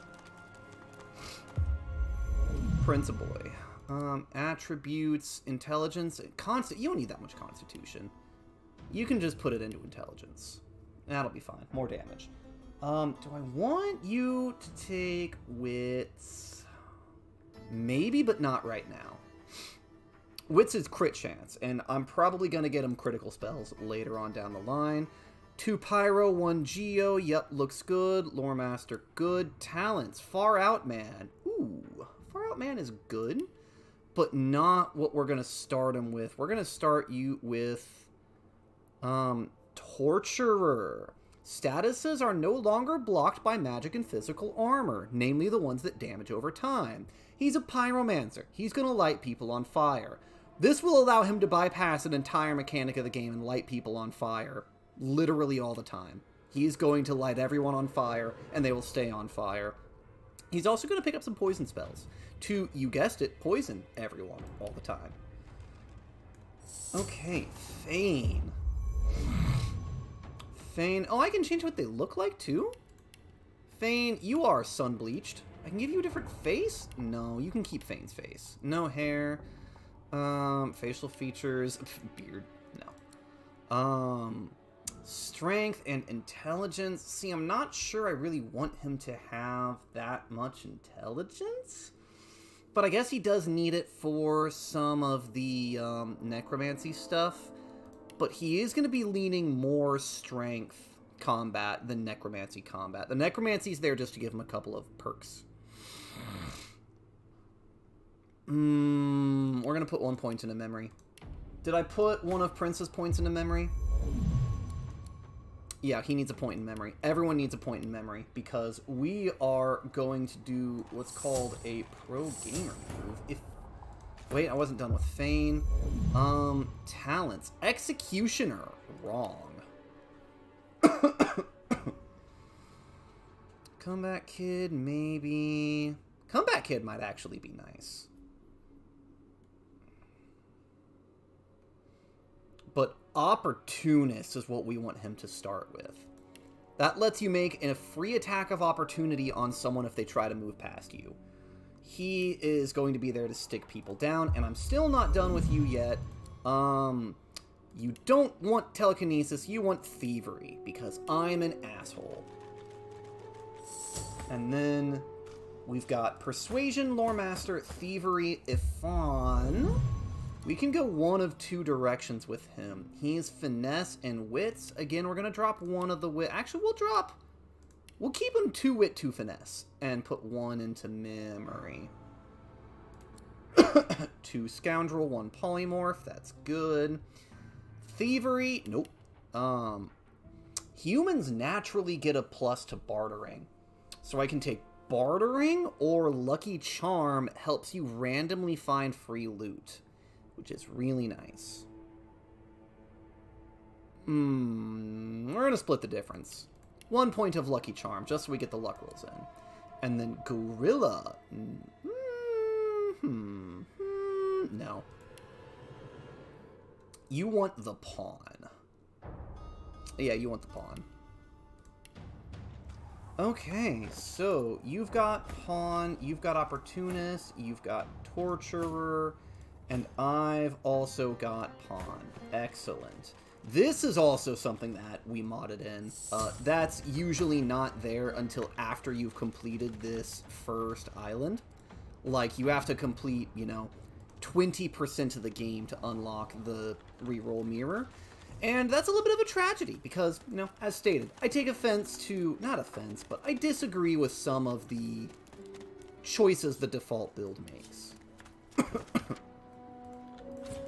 Prince boy. Attributes, intelligence, you don't need that much constitution. You can just put it into intelligence. That'll be fine. More damage. Do I want you to take wits? Maybe, but not right now. Wits is crit chance, and I'm probably going to get him critical spells later on down the line. 2 Pyro, 1 Geo, yep, looks good. Lore Master, good. Talents, Far Out Man. Ooh, Scout Man is good, but not what we're going to start him with. We're going to start you with Torturer. Statuses are no longer blocked by magic and physical armor, namely the ones that damage over time. He's a pyromancer. He's going to light people on fire. This will allow him to bypass an entire mechanic of the game and light people on fire literally all the time. He's going to light everyone on fire, and they will stay on fire. He's also going to pick up some poison spells to, you guessed it, poison everyone all the time. Okay, Thane. Thane. Oh, I can change what they look like, too? Thane, you are sun-bleached. I can give you a different face? No, you can keep Thane's face. No hair. Facial features. Beard. No. Strength and intelligence. See, I'm not sure I really want him to have that much intelligence. But I guess he does need it for some of the necromancy stuff. But he is going to be leaning more strength combat than necromancy combat. The necromancy's there just to give him a couple of perks. We're going to put 1 point into memory. Did I put one of Prince's points into memory? Yeah, he needs a point in memory. Everyone needs a point in memory because we are going to do what's called a pro gamer move. Wait, I wasn't done with Thane. Talents. Executioner. Wrong. Comeback Kid, maybe. Comeback Kid might actually be nice. But Opportunist is what we want him to start with. That lets you make a free attack of opportunity on someone if they try to move past you. He is going to be there to stick people down, and I'm still not done with you yet. You don't want telekinesis, you want thievery, because I'm an asshole. And then we've got Persuasion, Loremaster, Thievery, Ifan. We can go one of two directions with him. He's Finesse and Wits. Again, we're going to drop one of the wit. Actually, we'll keep him 2 Wit, 2 Finesse, and put 1 into Memory. 2 Scoundrel, 1 Polymorph. That's good. Thievery. Nope. Humans naturally get a plus to bartering. So I can take bartering, or Lucky Charm helps you randomly find free loot, which is really nice. We're going to split the difference. 1 point of Lucky Charm, just so we get the luck rolls in. And then Gorilla. No. You want the pawn. Yeah, you want the pawn. Okay, so you've got pawn, you've got opportunist, you've got torturer, and I've also got pawn. Excellent. This is also something that we modded in. That's usually not there until after you've completed this first island. Like, you have to complete, 20% of the game to unlock the reroll mirror. And that's a little bit of a tragedy because, as stated, I take offense to, not offense, but I disagree with some of the choices the default build makes.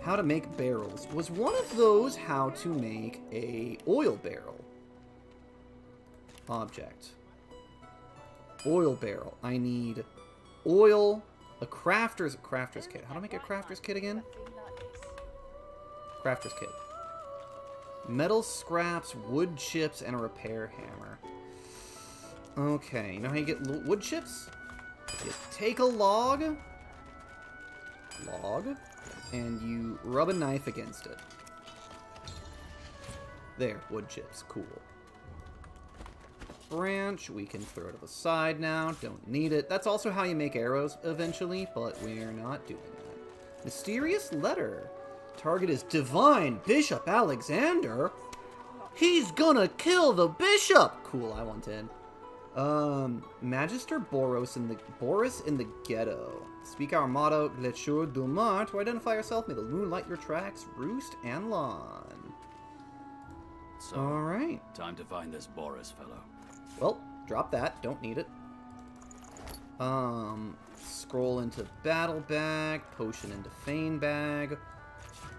How to make barrels. Was one of those how to make a oil barrel? Object. Oil barrel. I need oil, a crafter's kit. How to make a crafter's kit again? Crafter's kit. Metal scraps, wood chips, and a repair hammer. Okay, you know how you get wood chips? You take a log, and you rub a knife against it. There, wood chips, cool. Branch, we can throw to the side now, don't need it. That's also how you make arrows eventually, but we're not doing that. Mysterious letter. Target is Divine Bishop Alexander. He's gonna kill the bishop. Cool, I want in. Magister Boris in the ghetto. Speak our motto, Lecture du Mar. To identify yourself, may the moon light your tracks, roost and lawn. So, all right. Time to find this Boris fellow. Well, drop that. Don't need it. Scroll into battle bag, potion into feign bag,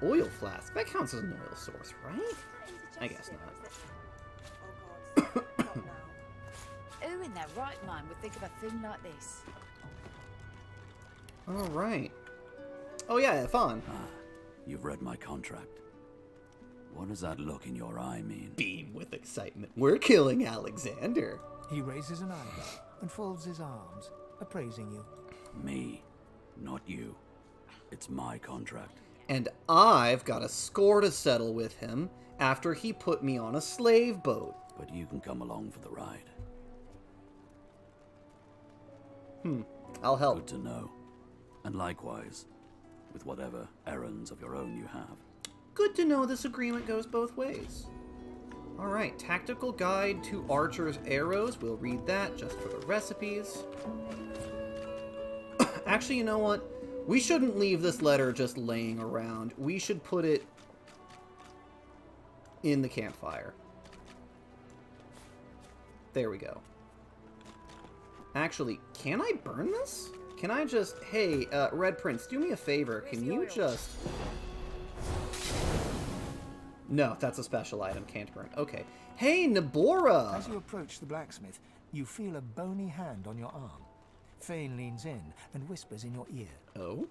oil flask. That counts as an oil source, right? I guess not. Who in their right mind would think of a thing like this? Alright. Oh yeah, fun. You've read my contract. What does that look in your eye mean? Beam with excitement. We're killing Alexander. He raises an eyebrow and folds his arms, appraising you. Me, not you. It's my contract. And I've got a score to settle with him after he put me on a slave boat. But you can come along for the ride. I'll help. Good to know. And likewise, with whatever errands of your own you have. Good to know this agreement goes both ways. Alright, tactical guide to archer's arrows. We'll read that just for the recipes. Actually, you know what? We shouldn't leave this letter just laying around. We should put it in the campfire. There we go. Actually, can I burn this? Can I just... Hey, Red Prince, do me a favor. Can you just... No, that's a special item. Can't burn. Okay. Hey, Nabora! As you approach the blacksmith, you feel a bony hand on your arm. Fane leans in and whispers in your ear. Oh?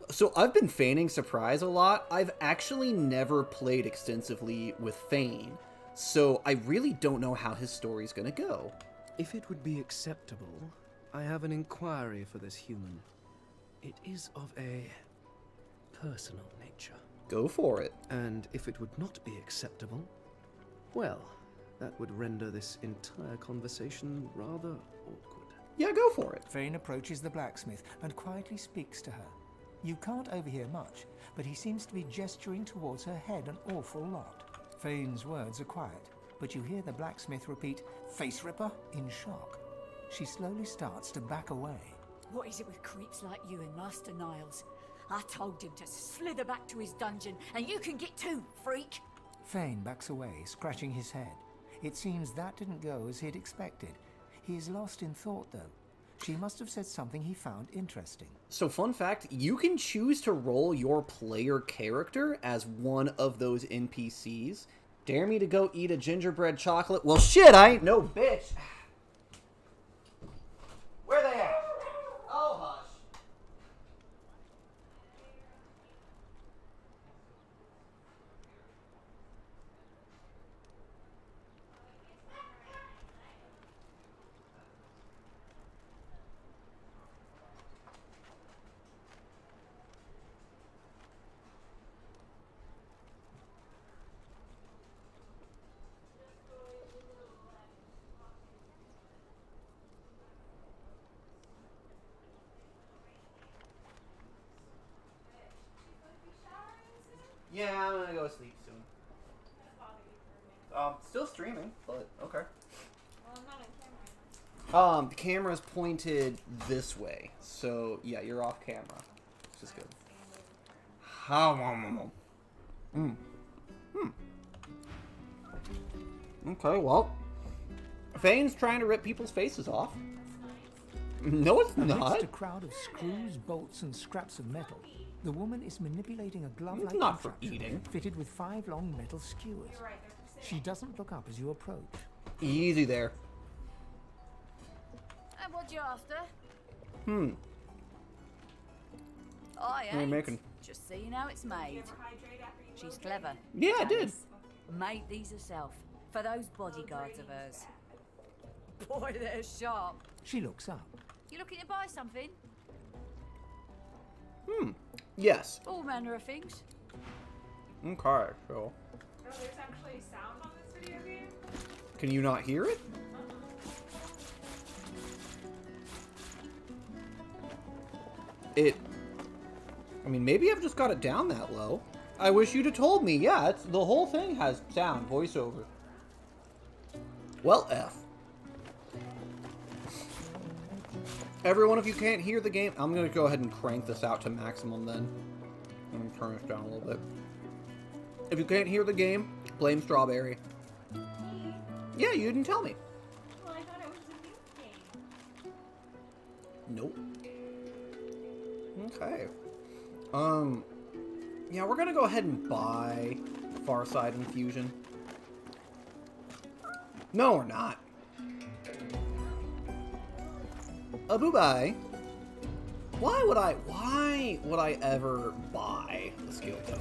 So I've been feigning surprise a lot. I've actually never played extensively with Fane, so I really don't know how his story's gonna go. If it would be acceptable, I have an inquiry for this human. It is of a personal nature. Go for it. And if it would not be acceptable, well, that would render this entire conversation rather awkward. Yeah, go for it. Fane approaches the blacksmith and quietly speaks to her. You can't overhear much, but he seems to be gesturing towards her head an awful lot. Fane's words are quiet, but you hear the blacksmith repeat, "Face Ripper," in shock. She slowly starts to back away. What is it with creeps like you and Master Niles? I told him to slither back to his dungeon, and you can get too, freak! Fane backs away, scratching his head. It seems that didn't go as he'd expected. He is lost in thought, though. She must have said something he found interesting. So fun fact, you can choose to roll your player character as one of those NPCs. Dare me to go eat a gingerbread chocolate? Well, shit, I ain't no bitch. Where they at? Oh, hush. Yeah, I'm gonna go sleep soon. Still streaming, but okay. Well, I'm not on camera. The camera's pointed this way, so yeah, you're off camera, which is good. Okay, well, Fane's trying to rip people's faces off. No, it's not. Amidst a crowd of screws, bolts, and scraps of metal, the woman is manipulating a glove-like Not for contraption eating. fitted with 5 long metal skewers. She doesn't look up as you approach. Easy there. And what you after? I I What are you ain't. making? Just seeing how it's made. She's clever. Yeah, I did. Janice. Made these herself. For those bodyguards of hers. Boy, they're sharp. She looks up. You looking to buy something? Yes. All manner of things. Okay, so. Oh, there's actually sound on this video game? Can you not hear it? I mean, maybe I've just got it down that low. I wish you'd have told me. Yeah, it's, the whole thing has sound, voiceover. Well, F. Everyone, if you can't hear the game, I'm going to go ahead and crank this out to maximum then. I'm going to turn this down a little bit. If you can't hear the game, blame Strawberry. Yeah, you didn't tell me. Well, I thought it was a new game. Nope. Okay. Yeah, we're gonna go ahead and buy Farside Infusion. No, we're not. Abubai. Why would I ever buy the skill tome?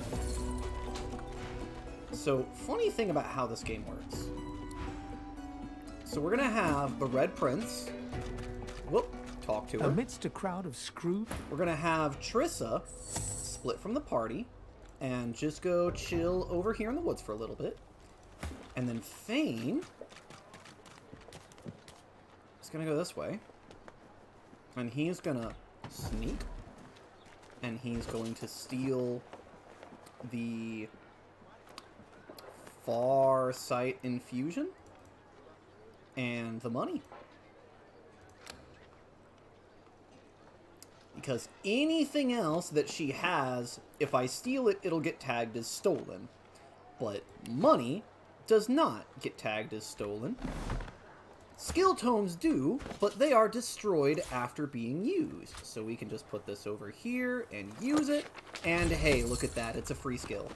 So, funny thing about how this game works. So we're gonna have the Red Prince. Whoop, talk to her. Amidst a crowd of screwed. We're gonna have Trissa split from the party and just go chill over here in the woods for a little bit. And then Fane is gonna go this way. And he's gonna sneak. And he's going to steal the Farsight Infusion and the money. Because anything else that she has, if I steal it, it'll get tagged as stolen. But money does not get tagged as stolen. Skill tomes do, but they are destroyed after being used. So we can just put this over here and use it. And hey, look at that. It's a free skill.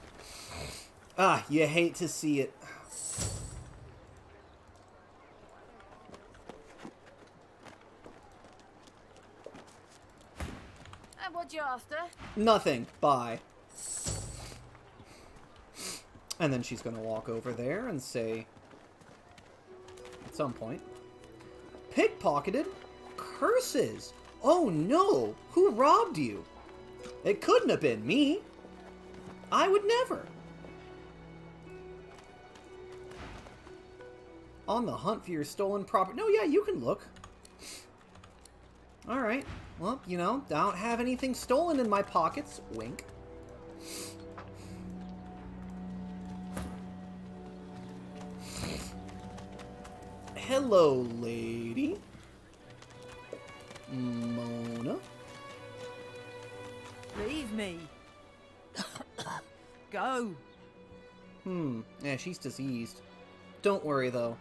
Ah, you hate to see it. And what you after? Nothing. Bye. And then she's going to walk over there and say, at some point, pickpocketed? Curses! Oh no! Who robbed you? It couldn't have been me. I would never. On the hunt for your stolen property. No, yeah, you can look. Alright. Well, you know, I don't have anything stolen in my pockets. Wink. Hello, lady. Mona. Leave me. Go. Yeah, she's diseased. Don't worry, though.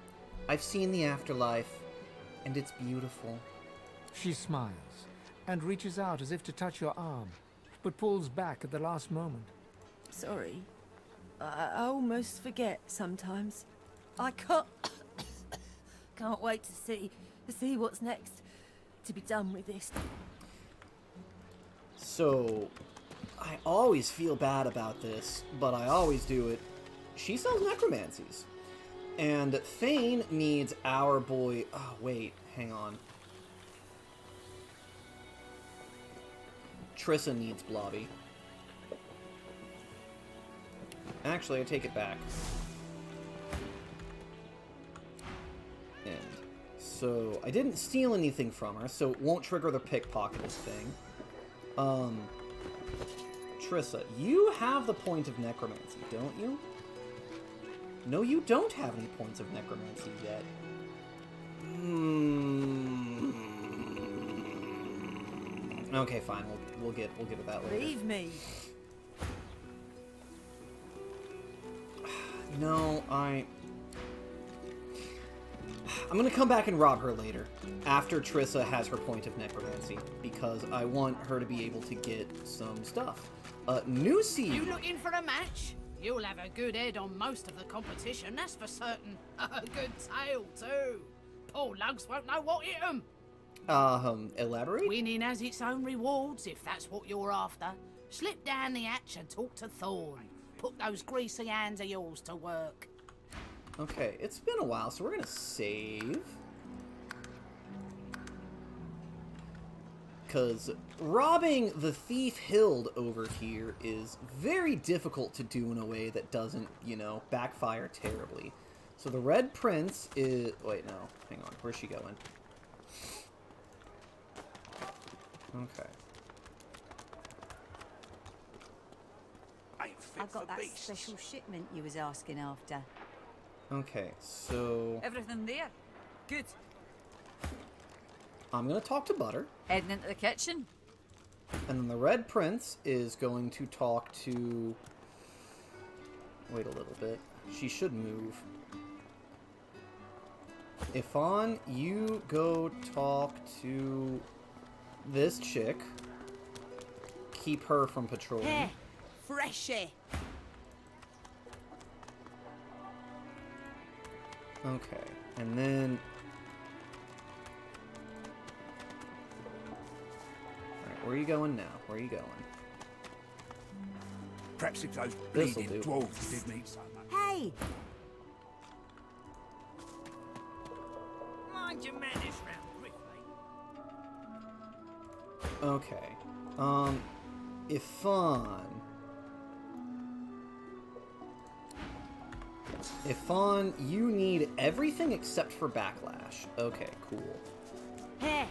I've seen the afterlife, and it's beautiful. She smiles and reaches out as if to touch your arm, but pulls back at the last moment. Sorry. I almost forget sometimes. I can't wait to see what's next. To be done with this. So, I always feel bad about this, but I always do it. She sells necromancies. And Fane needs our boy... Oh, wait. Hang on. Trissa needs Blobby. Actually, I take it back. And so, I didn't steal anything from her, so it won't trigger the pickpocketed thing. Trissa, you have the point of necromancy, don't you? No, you don't have any points of necromancy yet. Okay, fine. We'll get to that later. Leave me. No, I'm gonna come back and rob her later, after Trissa has her point of necromancy, because I want her to be able to get some stuff. Nusi! You looking for a match? You'll have a good head on most of the competition, that's for certain. A good tail, too. Poor lugs won't know what hit 'em. Elaborate? Winning has its own rewards, if that's what you're after. Slip down the hatch and talk to Thorn. Put those greasy hands of yours to work. Okay, it's been a while, so we're gonna save. Because robbing the thief Hild over here is very difficult to do in a way that doesn't, you know, backfire terribly. So the Red Prince is... Wait, no. Hang on. Where's she going? Okay. I've got that special shipment you was asking after. Okay, so... Everything there? Good. I'm going to talk to Butter. Heading into the kitchen? And then the Red Prince is going to talk to... Wait a little bit. She should move. Ifan, you go talk to this chick. Keep her from patrolling. Hey, freshy. Okay, and then... Alright, where are you going now? Where are you going? Perhaps if those This'll bleeding do. dwarves did meet so much. Hey! Mind your manners round quickly. Okay. Ifan, you need everything except for backlash. Okay, cool. Hey,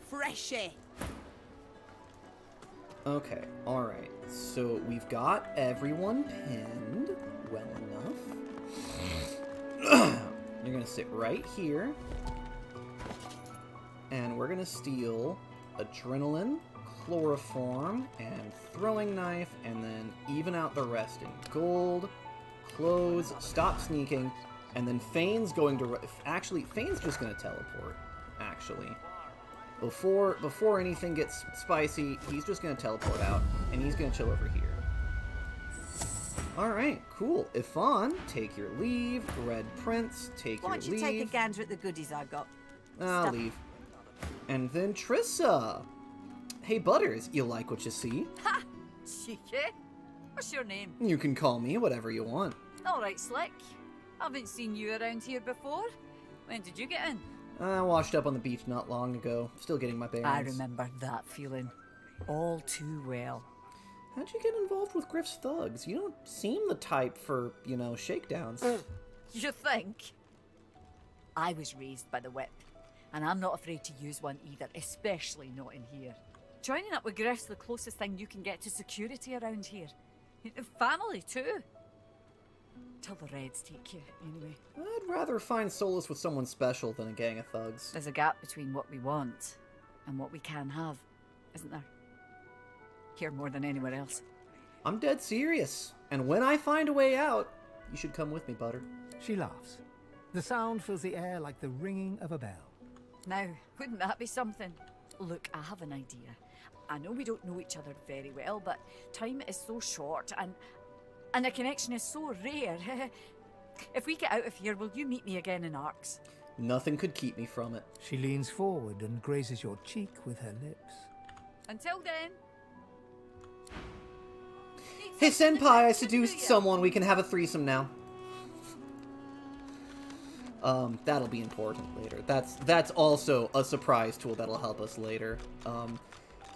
freshy. Okay, alright. So we've got everyone pinned well enough. You're gonna sit right here. And we're gonna steal adrenaline, chloroform, and throwing knife, and then even out the rest in gold, clothes, stop sneaking, and then Fane's going to... Actually, Fane's just gonna teleport, actually. Before anything gets spicy, he's just gonna teleport out, and he's gonna chill over here. Alright, cool. Ifan, take your leave. Red Prince, take Why your don't leave. you take a gander at the goodies I've got? I'll Stuff. leave. And then Trissa. Hey, Butters, you like what you see? Ha! Cheeky. What's your name? You can call me whatever you want. All right, Slick. Haven't seen you around here before. When did you get in? I washed up on the beach not long ago. Still getting my bearings. I remember that feeling all too well. How'd you get involved with Griff's thugs? You don't seem the type for, you know, shakedowns. You think? I was raised by the whip, and I'm not afraid to use one either, especially not in here. Joining up with Griff's the closest thing you can get to security around here. Family, too. Till the Reds take you, anyway. I'd rather find solace with someone special than a gang of thugs. There's a gap between what we want and what we can have, isn't there? Here more than anywhere else. I'm dead serious. And when I find a way out, you should come with me, Butter. She laughs. The sound fills the air like the ringing of a bell. Now, wouldn't that be something? Look, I have an idea. I know we don't know each other very well, but time is so short and a connection is so rare. If we get out of here, will you meet me again in Arx? Nothing could keep me from it. She leans forward and grazes your cheek with her lips. Until then. Hey, Senpai, I seduced someone. We can have a threesome now. That'll be important later. That's also a surprise tool that'll help us later.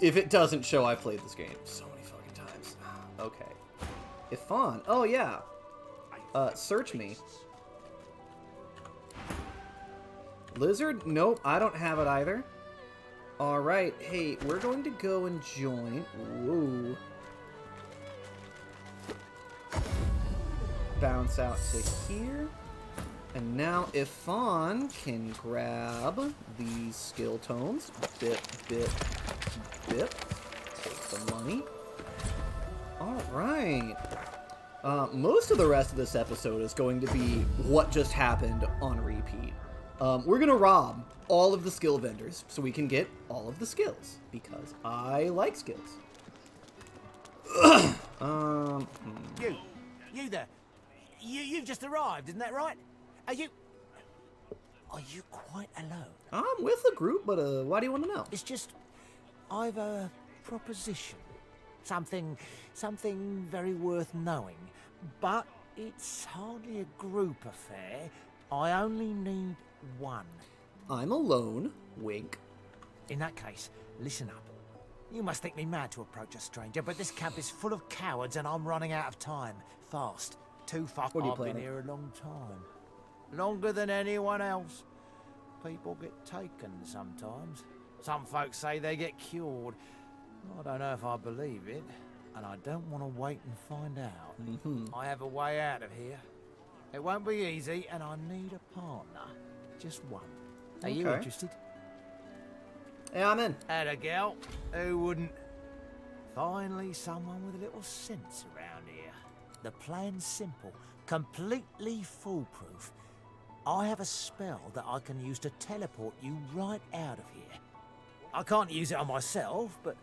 If it doesn't show, I've played this game so many fucking times. Okay. Ifan. Oh, yeah. Search me. Lizard? Nope, I don't have it either. Alright, hey, we're going to go and join... Whoa. Bounce out to here. And now Ifan can grab these skill tones. Bip, bip, bip. Take the money. Alright. Most of the rest of this episode is going to be what just happened on repeat. We're going to rob all of the skill vendors so we can get all of the skills. Because I like skills. You there. You've just arrived, isn't that right? Are you quite alone? I'm with a group, but why do you want to know? It's just, I've a proposition. Something very worth knowing. But it's hardly a group affair. I only need one. I'm alone. Wink. In that case, listen up. You must think me mad to approach a stranger, but this camp is full of cowards and I'm running out of time. Fast. Too fast. What are you I've been planning? here a long time. Longer than anyone else. People get taken sometimes. Some folks say they get cured. I don't know if I believe it, and I don't want to wait and find out. I have a way out of here. It won't be easy, and I need a partner. Just one. Are you Okay. interested? Yeah, I'm in. And a gal. Who wouldn't? Finally, someone with a little sense around here. The plan's simple, completely foolproof. I have a spell that I can use to teleport you right out of here. I can't use it on myself, but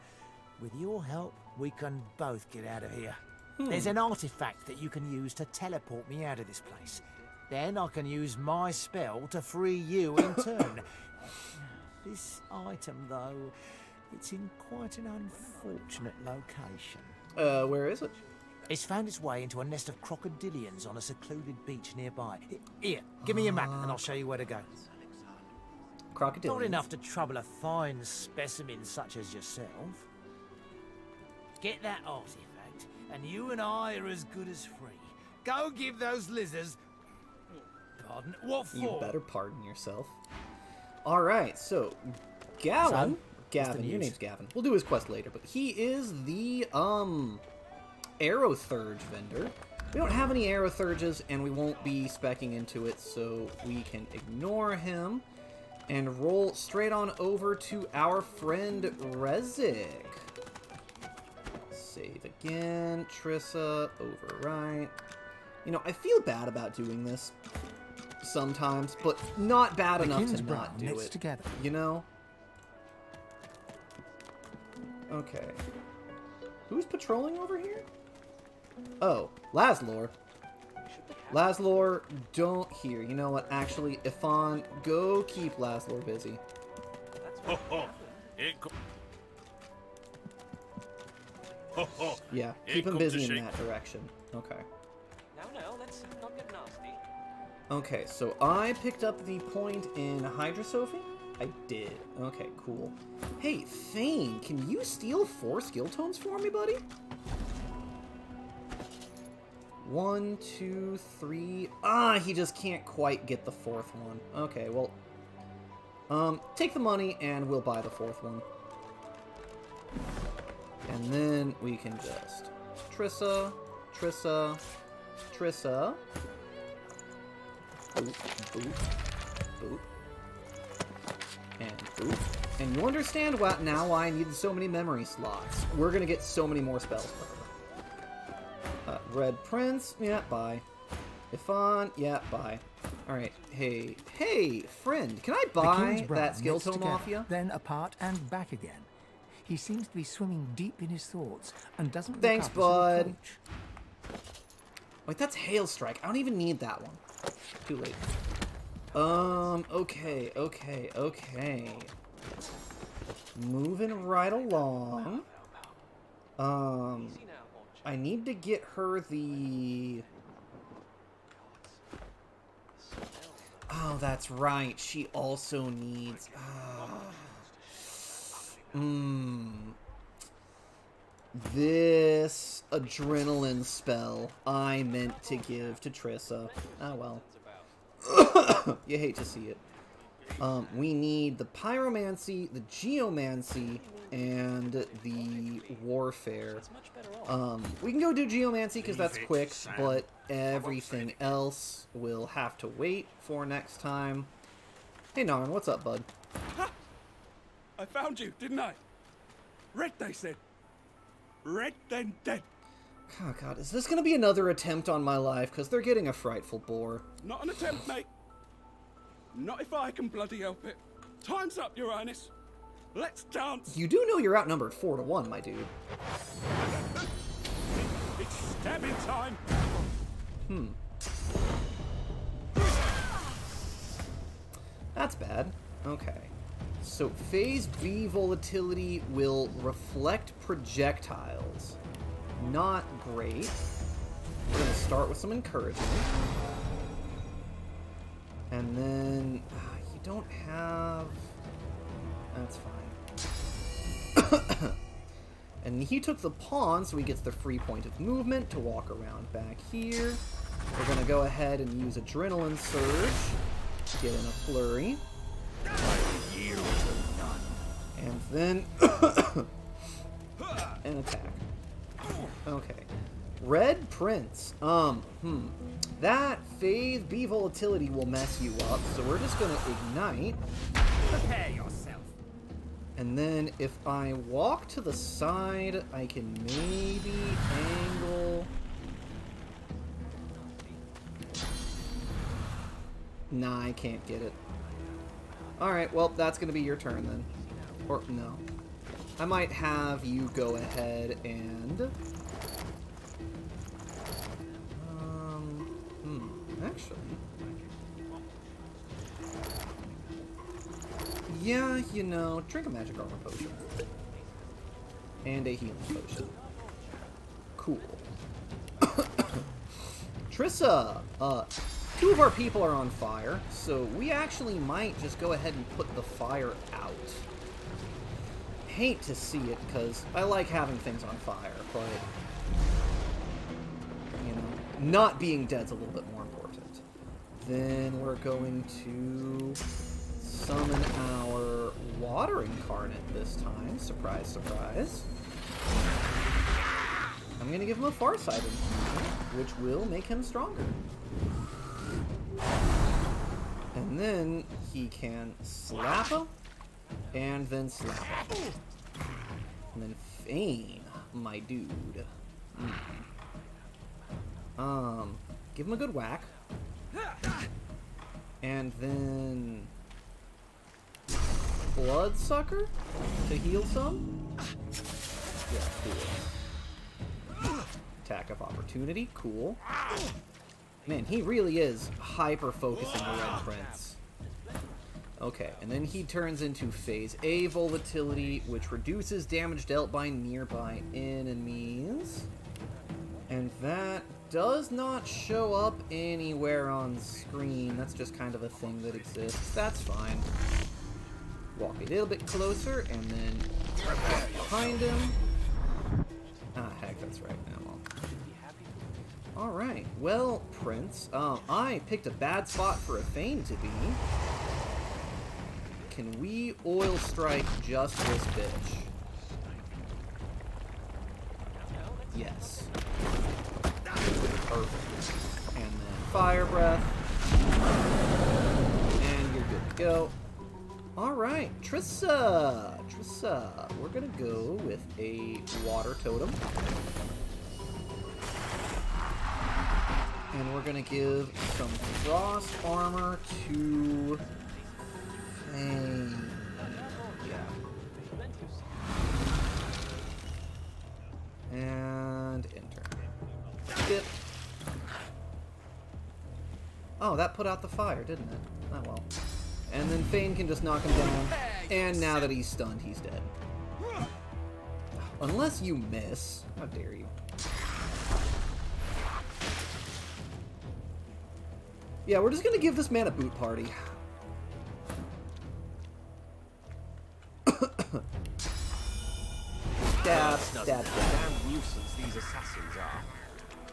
with your help, we can both get out of here. There's an artifact that you can use to teleport me out of this place. Then I can use my spell to free you in turn. This item, though, it's in quite an unfortunate location. Where is it? It's found its way into a nest of crocodilians on a secluded beach nearby. Here, give me your map and I'll show you where to go. Crocodilians? Not enough to trouble a fine specimen such as yourself. Get that artifact, and you and I are as good as free. Go give those lizards... Pardon? What for? You better pardon yourself. Alright, so... Gavin... Gavin, your name's Gavin. We'll do his quest later, but he is the, Aerothurge vendor. We don't have any Aerothurges, and we won't be specking into it, so we can ignore him and roll straight on over to our friend Rezik. Save again. Trissa, overwrite. You know, I feel bad about doing this sometimes, but not bad enough to not do it. Together. You know? Okay. Who's patrolling over here? Oh, Laszlo. Laszlo, don't hear. You know what? Actually, Ifan, go keep Laszlo busy. Yeah, keep him busy in that direction. Okay. Now, let's not get nasty. Okay, so I picked up the point in Hydra Sophie? I did. Okay, cool. Hey, Thane, can you steal 4 skill tones for me, buddy? 1, 2, 3... Ah, he just can't quite get the 4th one. Okay, well... take the money and we'll buy the 4th one. And then we can just... Trissa... Boop, boop, boop. And boop. And you understand now why I needed so many memory slots. We're gonna get so many more spells for her. Red Prince, yeah, bye. Ifan, yeah, bye. Alright, hey, friend, can I buy that skill tome off you? Then apart and back again. He seems to be swimming deep in his thoughts and doesn't. Thanks, bud. Wait, that's Hail Strike. I don't even need that one. Too late. Okay. Moving right along. I need to get her the... Oh, that's right. She also needs... This adrenaline spell I meant to give to Trissa. Oh, well. You hate to see it. We need the Pyromancy, the Geomancy, and the Warfare. We can go do Geomancy because that's quick, but everything else will have to wait for next time. Hey, Narn, what's up, bud? Ha! I found you, didn't I? Red, they said. Red, then dead. Oh, God, is this going to be another attempt on my life? Because they're getting a frightful bore. Not an attempt, mate. Not if I can bloody help it. Time's up, Your Highness. Let's dance. You do know you're outnumbered 4-1, my dude. It's stabbing time. That's bad. Okay. So, Phase B volatility will reflect projectiles. Not great. We're going to start with some encouragement. And then... you don't have... That's fine. And he took the pawn, so he gets the free point of movement to walk around back here. We're going to go ahead and use Adrenaline Surge. Get in a flurry. And then... an attack. Okay. Red Prince. That Phase B volatility will mess you up, so we're just gonna ignite. Prepare yourself. And then if I walk to the side, I can maybe angle... Nah, I can't get it. Alright, well, that's gonna be your turn then. Or, no. I might have you go ahead and... actually... Yeah, you know, drink a magic armor potion. And a healing potion. Cool. Trissa! Two of our people are on fire, so we actually might just go ahead and put the fire out. Hate to see it, because I like having things on fire, but... you know, not being dead's a little bit more important. Then we're going to summon our water incarnate this time. Surprise, surprise. I'm going to give him a Farsight infusion, which will make him stronger. And then he can slap him, and then slap him. And then Fane, my dude. Give him a good whack. And then... Bloodsucker to heal some? Yeah, cool. Attack of opportunity, cool. Man, he really is hyper-focusing the Red Prince. Okay, and then he turns into Phase A Volatility, which reduces damage dealt by nearby enemies. And that does not show up anywhere on screen. That's just kind of a thing that exists. That's fine. Walk a little bit closer, and then walk behind him. Ah, heck, that's right now. Alright, well, Prince, I picked a bad spot for a Fane to be. Can we oil strike just this bitch? Yes. Perfect. And then fire breath. And you're good to go. Alright, Trissa! Trissa, we're gonna go with a water totem. And we're gonna give some frost armor to Fane. Yeah. And enter. Skip. Oh, that put out the fire, didn't it? Oh well. And then Fane can just knock him down. And now that he's stunned, he's dead. Unless you miss. How dare you? Yeah, we're just gonna give this man a boot party. Stab, stab, stab. Damn nuisance these assassins are.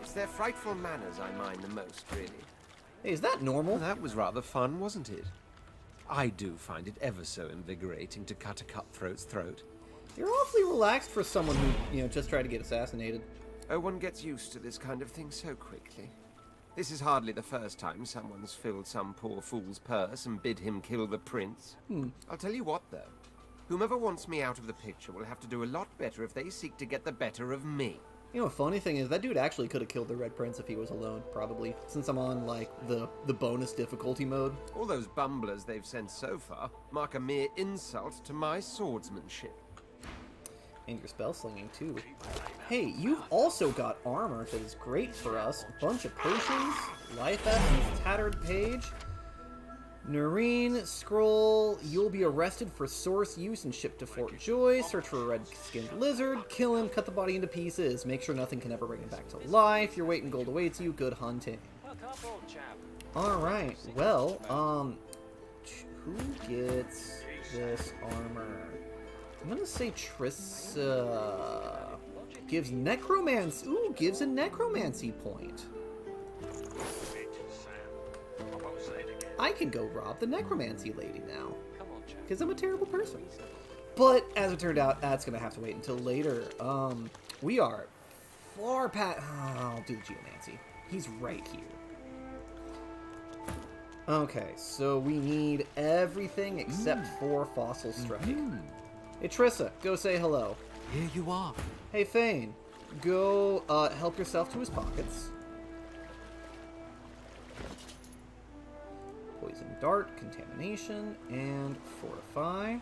It's their frightful manners I mind the most, really. Hey, is that normal? That was rather fun, wasn't it? I do find it ever so invigorating to cut a cutthroat's throat. You're awfully relaxed for someone who, you know, just tried to get assassinated. Oh, one gets used to this kind of thing so quickly. This is hardly the first time someone's filled some poor fool's purse and bid him kill the prince. I'll tell you what, though. Whomever wants me out of the picture will have to do a lot better if they seek to get the better of me. You know, funny thing is, that dude actually could have killed the Red Prince if he was alone, probably. Since I'm on, like, the bonus difficulty mode. All those bumblers they've sent so far mark a mere insult to my swordsmanship. And your spell slinging, too. Hey, you've also got armor that is great for us. A bunch of potions, life essence, tattered page. Noreen, scroll, you'll be arrested for source use and shipped to Fort Joy. Search for a red-skinned lizard, kill him, cut the body into pieces. Make sure nothing can ever bring him back to life. Your weight in gold awaits you. Good hunting. Alright, well, who gets this armor? I'm gonna say Trissa gives necromancy. Ooh, gives a necromancy point. I can go rob the necromancy lady now, because I'm a terrible person. But as it turned out, that's gonna have to wait until later. We are far past. I'll do the geomancy. He's right here. Okay, so we need everything except for Fossil Strike. Hey Trissa, go say hello. Here you are. Hey Fane, go help yourself to his pockets. Poison Dart, Contamination, and Fortify.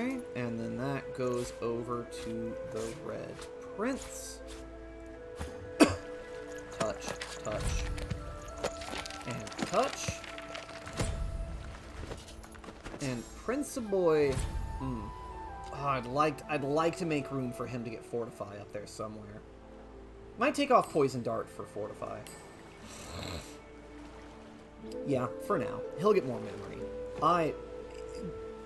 boy, and then that goes over to the Red Prince. Touch, touch, and touch. And Prince Boy, oh, I'd like to make room for him to get Fortify up there somewhere. Might take off Poison Dart for Fortify. Yeah, for now. He'll get more memory.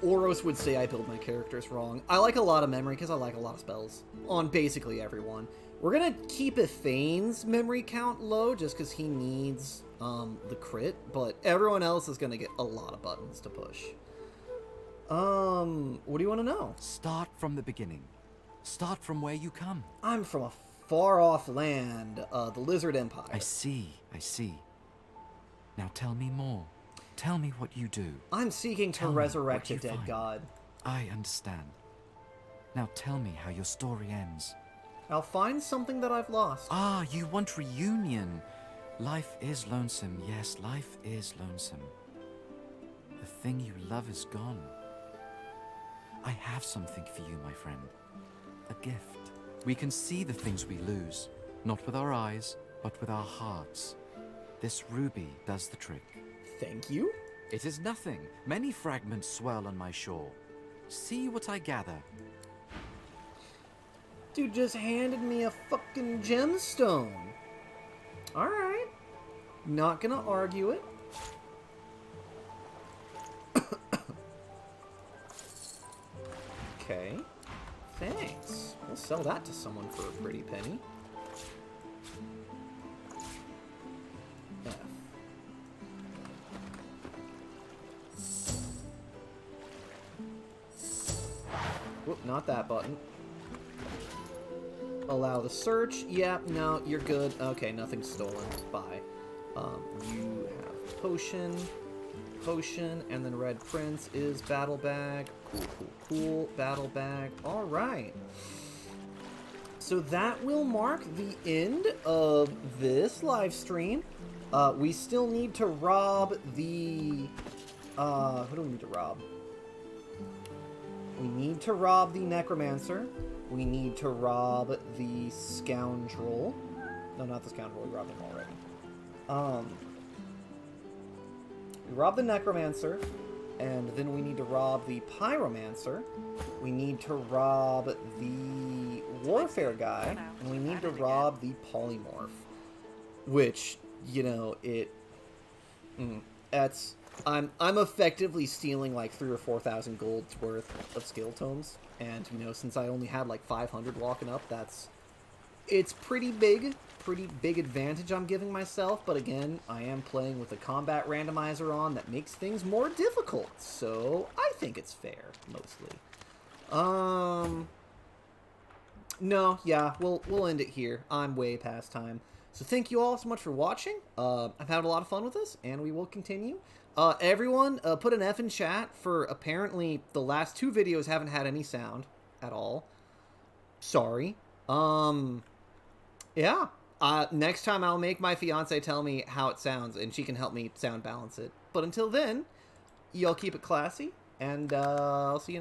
Oros would say I build my characters wrong. I like a lot of memory because I like a lot of spells on basically everyone. We're going to keep Ithane's memory count low just because he needs the crit, but everyone else is going to get a lot of buttons to push. What do you want to know? Start from the beginning. Start from where you come. I'm from a far-off land, the Lizard Empire. I see. Now tell me more. Tell me what you do. I'm seeking to resurrect a dead god. I understand. Now tell me how your story ends. I'll find something that I've lost. Ah, you want reunion. Life is lonesome. Yes, life is lonesome. The thing you love is gone. I have something for you, my friend. A gift. We can see the things we lose, not with our eyes, but with our hearts. This ruby does the trick. Thank you. It is nothing. Many fragments swirl on my shore. See what I gather. Dude just handed me a fucking gemstone. Alright. Not gonna argue it. Okay. Thanks. We'll sell that to someone for a pretty penny. F. Whoop, not that button. Allow the search. Yep, no, you're good. Okay, nothing's stolen. Bye. You have potion, and then Red Prince is battle bag. Cool. Battle bag. All right. So that will mark the end of this live stream. We still need to rob the... who do we need to rob? We need to rob the Necromancer. We need to rob the Scoundrel. No, not the Scoundrel. We robbed him already. We rob the Necromancer. And then we need to rob the Pyromancer. We need to rob the Warfare guy. And we need to rob the Polymorph. Which, you know, that's... I'm effectively stealing like 3,000 or 4,000 gold's worth of skill tomes. And, you know, since I only had like 500 walking up, it's pretty big advantage I'm giving myself. But again, I am playing with a combat randomizer on that makes things more difficult. So I think it's fair, mostly. No, yeah, we'll end it here. I'm way past time. So thank you all so much for watching. I've had a lot of fun with this, and we will continue. Everyone, put an F in chat for apparently the last 2 videos haven't had any sound at all. Sorry. Yeah. Next time I'll make my fiance tell me how it sounds, and she can help me sound balance it. But until then, y'all keep it classy, and I'll see you next time.